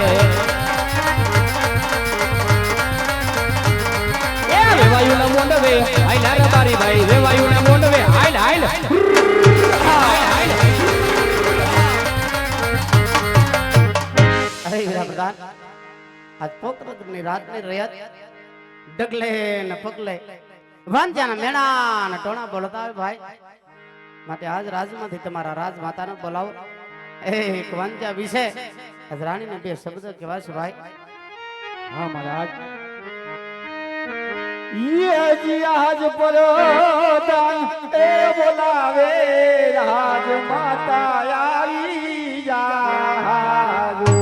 એ વેવાયુના મોંડવે હાયલા રે બારી ભાઈ, વેવાયુના મોંડવે હાયલ હાયલ હાયલ. અરે વીરા પ્રધાન, આજ પોકરગઢની રાતની રયત ડગલે ને પગલે વાંજાના મેણા ને ટોણા બોલતા હોય ભાઈ, માટે આજ રાજમાંથી તમારા રાજમાતાને બોલાવો. એક વાંજા વિશે આજ રાણીને બે શબ્દ કહેવા છે ભાઈ. હા મહારાજ. યે આજ પરોદાન એ બોલાવે, રાજ માતા આવી જાજો.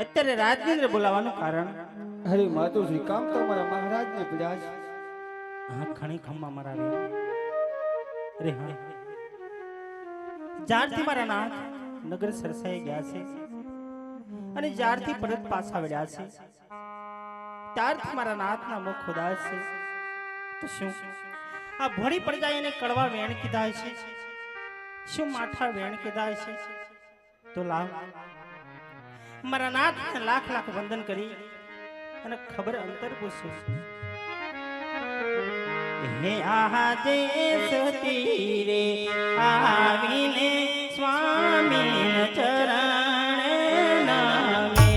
અત્યારે રાજેન્દ્ર બોલાવાનું કારણ? અરે માતુશ્રી, કામ તો મારા મહારાજને પડ્યા છે. હા, ખણી ખમ્મા મારા રે. અરે હા, જ્યારથી મારા નાથ નગર સરસાઈ ગયા છે અને જ્યારથી પરત પાછા વળ્યા છે, ત્યારથી મારા નાથના મુખ ઉદાસ છે. તો શું આ ભણી પડી જાય એને કડવા વેણ કીધા છે? શું માઠા વેણ કીધા છે? તો લાવ મારા નાથને લાખ લાખ વંદન કરી અને ખબર અંતર પૂછું. હે આજે સતી રે આવીને સ્વામી ચરણ નામે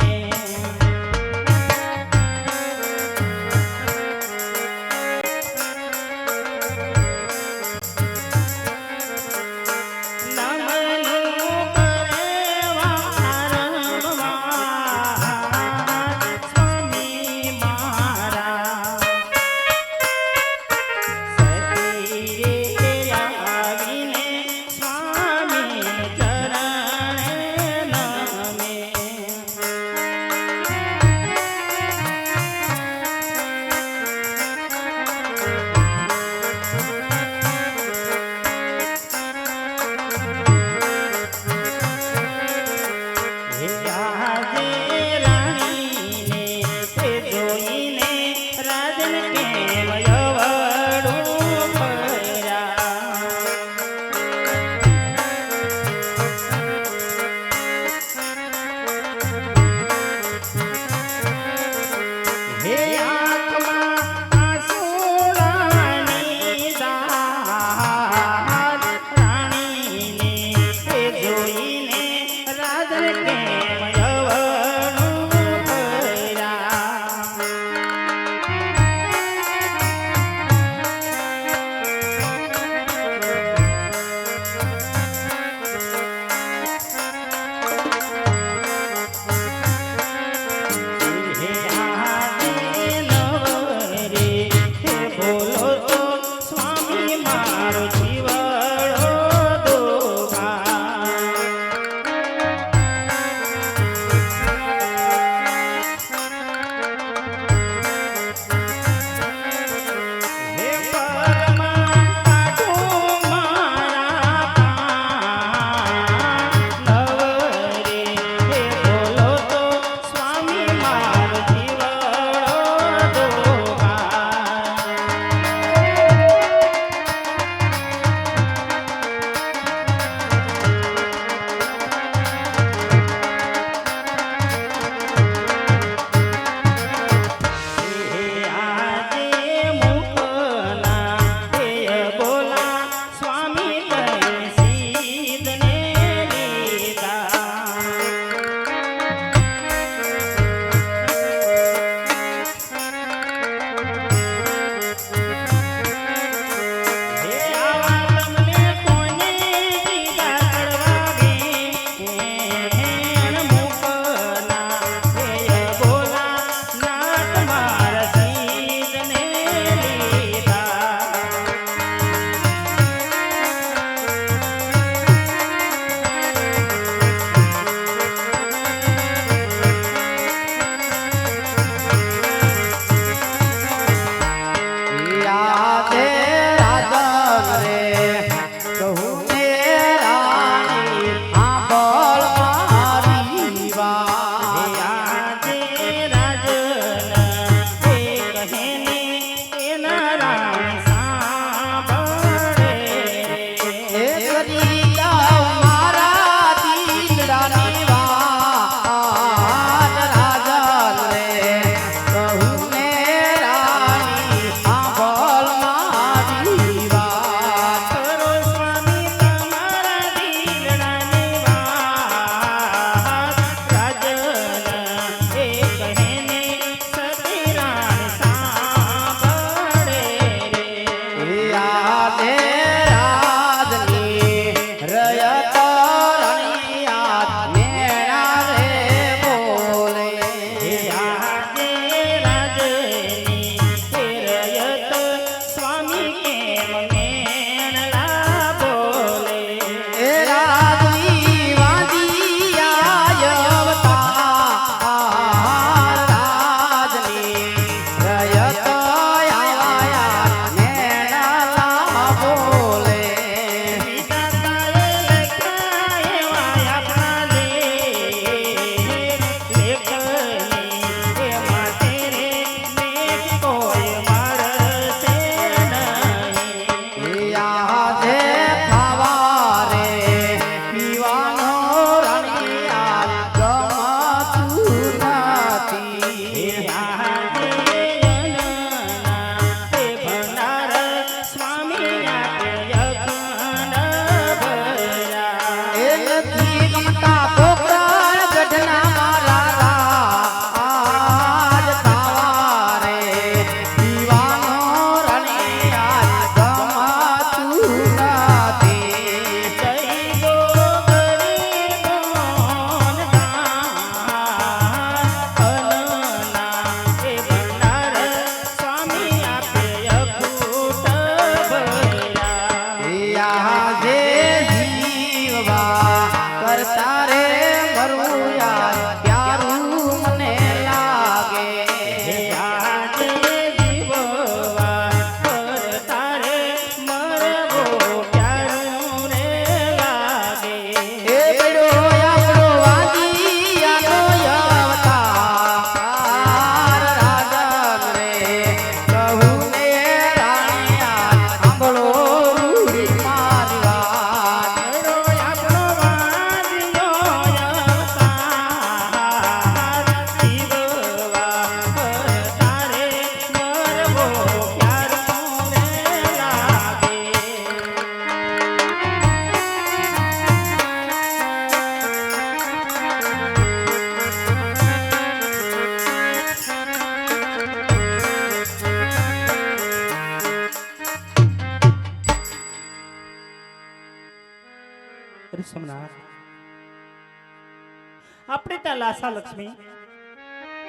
આપણે ત્યાં લાસા લક્ષ્મી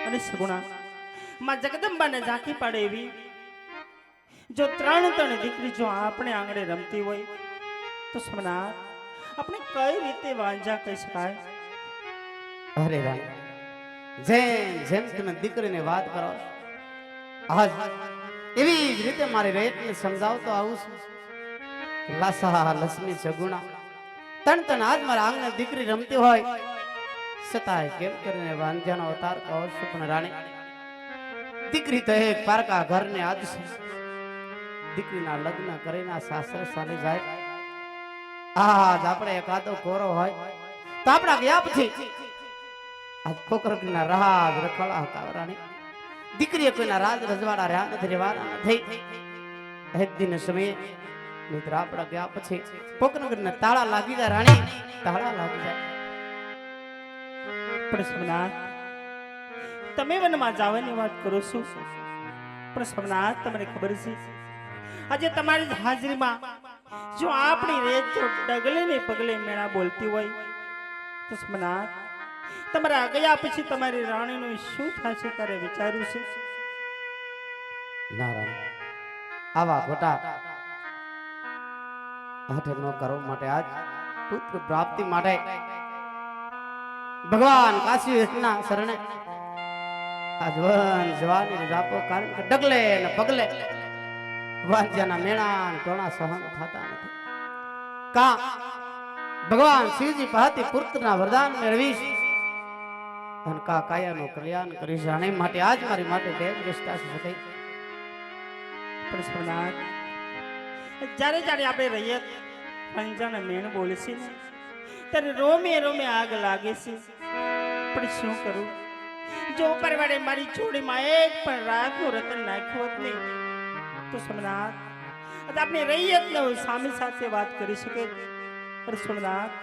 અને સગુણા માં જગદંબાને ઝાંકી પાડે એવી જો ત્રણ દીકરી જો આપણે આંગણે રમતી હોય તો સોમનાથ આપણે કઈ રીતે વાંજા કહી શકાય? અરે રામ, જેમ જેમ તમે દીકરીને વાત કરો આજ એવી જ રીતે મારી રેતને સમજાવતો આવું છું. લાસા લક્ષ્મી સગુણા તન આજ મારા આંગણે દીકરી રમતી હોય છતાંય કેમ કરીને વાંજાનો અવતાર કહો છો? પણ રાણી, દીકરી તો એક પારકા ઘરને આજ છે. દીકરીના લગ્ન કરીને સાસરે ચાલી જાય. આજ આપણે એકાદો કોરો હોય તો આપણા ગયા પછી આજ કોકરકના રાજ રખડા હતા રાણી. દીકરીએ કોઈના રાજ રજવાડા રહ્યા નથી, રેવાના નથી. એક દિન સમયે મિત્ર આપણા ગયા પછી કોકનગરના તાળા લાગી જાય રાણી, તાળા લાગી જાય. પણ સોમનાથ તમે વનમાં જવાની વાત કરો છો, પણ સોમનાથ તમને ખબર છે આજે તમારી હાજરીમાં જો આપણી રેત જો ડગલે ને પગલે મેળા બોલતી હોય તો સોમનાથ તમારા ગયા પછી તમારી રાણીનું શું થશે ત્યારે વિચાર્યું છે? નારાયણ, આવા ખોટા હાથે ન કરવા માટે આજ પુત્ર પ્રાપ્તિ માટે ભગવાન કાશી વિષ્ણુના શરણે આજ વન જવાની રાપો, કારણ કે ડગલે ને પગલે વાંજાના મેણા ને ટોણા સહન થતા નથી. કા ભગવાન શિવજી પાસેથી પુત્રના વરદાન મેળવીશ અને કા કાયાનું કલ્યાણ કરીશ. અને માટે આજ મારી માટે દેવ નિષ્ઠા છે. પણ સોમનાથ જ્યારે જ્યારે આપણે રહીએ પંજાના મેણ બોલે છે ને ત્યારે રોમે રોમે આગ લાગે છે. પણ શું કરું, જો પરવાડે મારી જોડીમાં એક પણ રાખનું રતન નાખ્યું હોત નહીં તો સોમનાથ આપણે રહીએ જ ન સામે સાથે વાત કરી શકે. અરે સોમનાથ,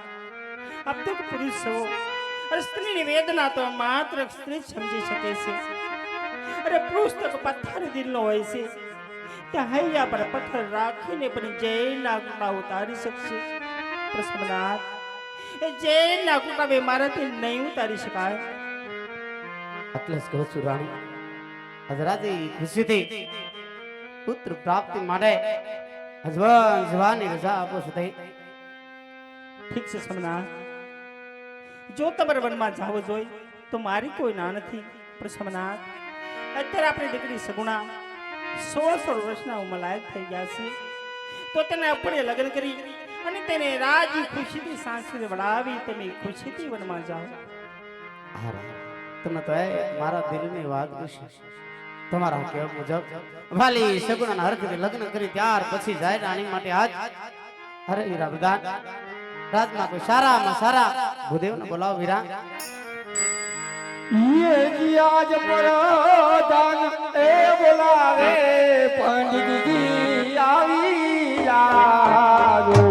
આપ તો પુરુષ છો, અરે સ્ત્રીની વેદના તો માત્ર સ્ત્રી જ સમજી શકે છે. અરે પુરુષ તો પથ્થર દિલનો હોય છે, ત્યાં હૈયા પર પથ્થર રાખીને પણ જૈનના ગુના ઉતારી શકશે. પણ સોમનાથ એ જૈનના ગુના બે મારાથી નહીં ઉતારી શકાય. એટલે જ કહું છું રાણી, હજરાજી ખુશીથી પુત્ર પ્રાપ્તિ માટે હજવાન જવાની રજા આપો છો. ઠીક છે સોમનાથ, જો તમારે વનમાં જાવ જોઈએ તો મારી કોઈ ના નથી. પણ સોમનાથ અત્યારે આપણી દીકરી સગુણા 16 વર્ષના ઉંમરલાયક થઈ ગયા છે, તો તેને આપણે લગ્ન કરી અને તેને રાજી ખુશીથી સાસરે વડાવી તમે ખુશીથી વનમાં જાઓ. તમે તો મારા દિલની વાત પૂછી. તમારા કેવા મુજબ વાલી સગુણાના હરખથી લગ્ન કરી ત્યાર પછી જાય રાણી માટે આજ અરે વીરા પ્રધાન રાજમાં કોઈ સારામાં સારા ભૂદેવને બોલાવો. વીરા આજ પરદાન એ બોલાવે પંડિતજી આવી જાજો.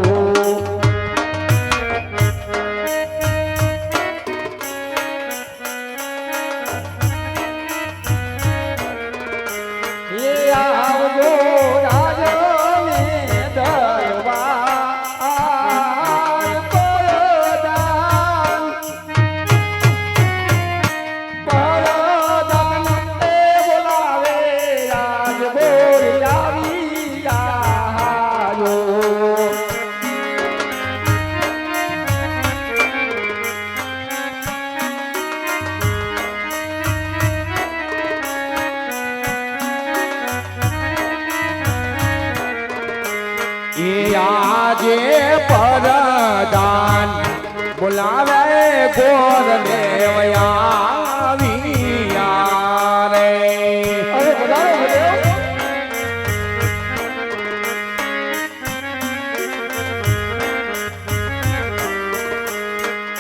આજે પરદાન બોલાવે ગોર દેવયા રે.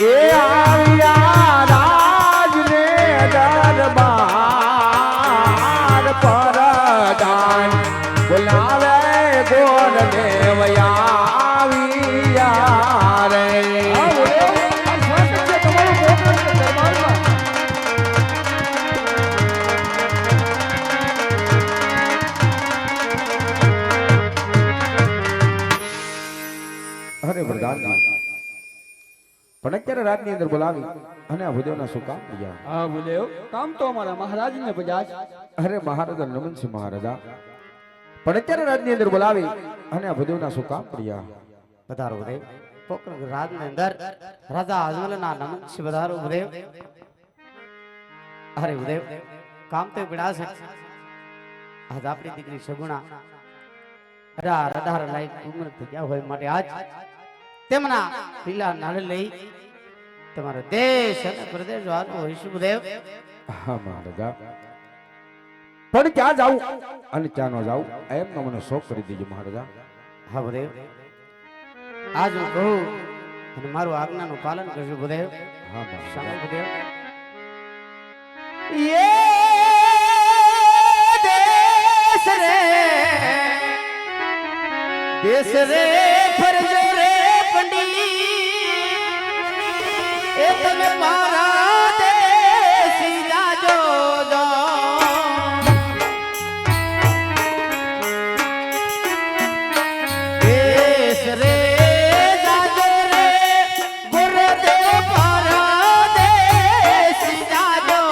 એ આવ્યા રાજને દરબાર પરદાન બોલાવે ગોર દેવયા રે. અત્યારે રાજની અંદર બોલાવી અને આ ભૂદેવના શું કામ કર્યા? હા ભૂદેવ, કામ તો અમારા મહારાજને બજાજ. અરે મહારાજા નમન છે મહારાજા, પણ અત્યારે રાજની અંદર બોલાવી અને આ ભૂદેવના શું કામ કર્યા? પધારો ઉદય. પોકરગઢ રાજની અંદર રાજા અજમલના નમન છે. પધારો ઉદય. અરે ઉદય, કામ તો પીડાશે. આજ આપણી દીકરી સગુણા રડાર લાઈક ઉંમર થઈ ગયા હોય માટે આજ તેમના લીલા નાળ લઈ તમારા દેશ અને પ્રદેશ જવાનું હોય છે ઉદય. હા મહારાજા, પણ ક્યાં જાઉં અને ક્યાં ન જાઉં એમનો મને શોખ કરી દીજો મહારાજા. હા ઉદય, આજ હું કહું અને મારું આજ્ઞાનું પાલન કરજો ઉદય. હા મહારાજા. સાંભળો ઉદય. દેશ રે ફરજો રે પંડી એ તમે મારા દેશી જાજો દેશ રે જાજો રે ગુરુદેવ મારા દેશી જાજો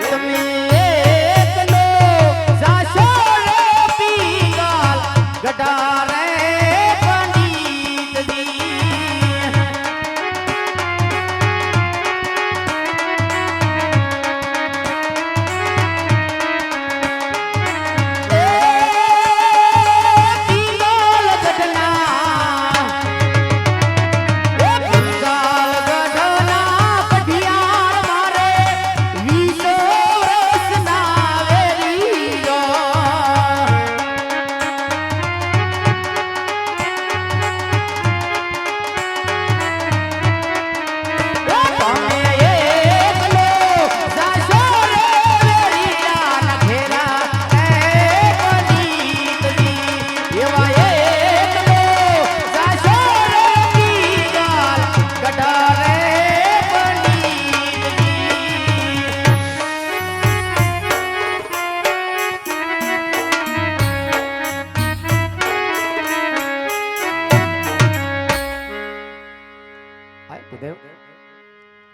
તમે એકલો જાશો રે પીગાલ ગઢા રે પંડિતજી પીગાલ ગઢના પીગાલ ગઢના પઢિયાર મારે વીસો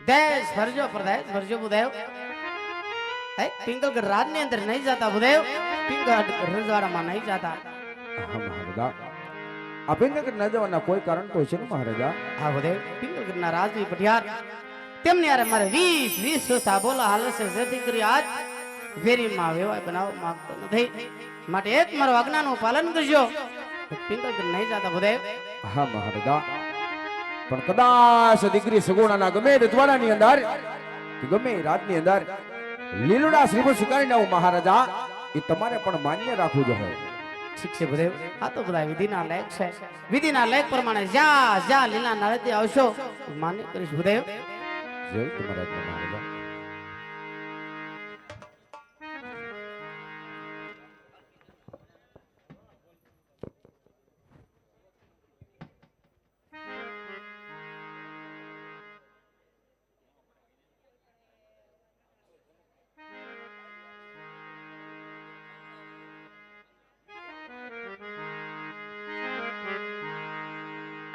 देश भरजो प्रदेश भरजो बुदेव पिंगलगढ़ राज ने अंदर नहीं जाता बुदेव पिंगलगढ़ रजवाड़ा में नहीं जाता હા મહારાજા, આ પિંગલગઢ ન જવાના કોઈ કારણ તો છે ને મહારાજા? હા बुदेव पिंगलगढ़ ना राजवी पटियार तेमने यार मारे 20 सोसा बोला हाल से जेથી કરી આજ ફેરી માં વેવાય બનાવ માંગતો નથી માટે એક મારો આજ્ઞાનું પાલન કરજો. પિંગલગઢ નહીં જાતા बुदेव. હા મહારાજા, પણ કદાચ દીકરી સગુણાના ગમે રજવાડાની અંદર કે ગમે રાજની અંદર લીલુડા શ્રીમંત સ્વીકારીને આવું મહારાજા, એ તમારે પણ માન્ય રાખવું જોઈએ. ઠીક છે बुदेव. આ તો બધા વિધિના લાયક છે. વિધિના લાયક પ્રમાણે જ્યાં જ્યાં લીલા નાળેથી આવશો માન્ય કરીશ बुदेव. જય તમારા મહારાજા.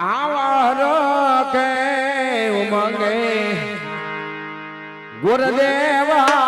આવાર કે ઉમંગે ગુરુદેવા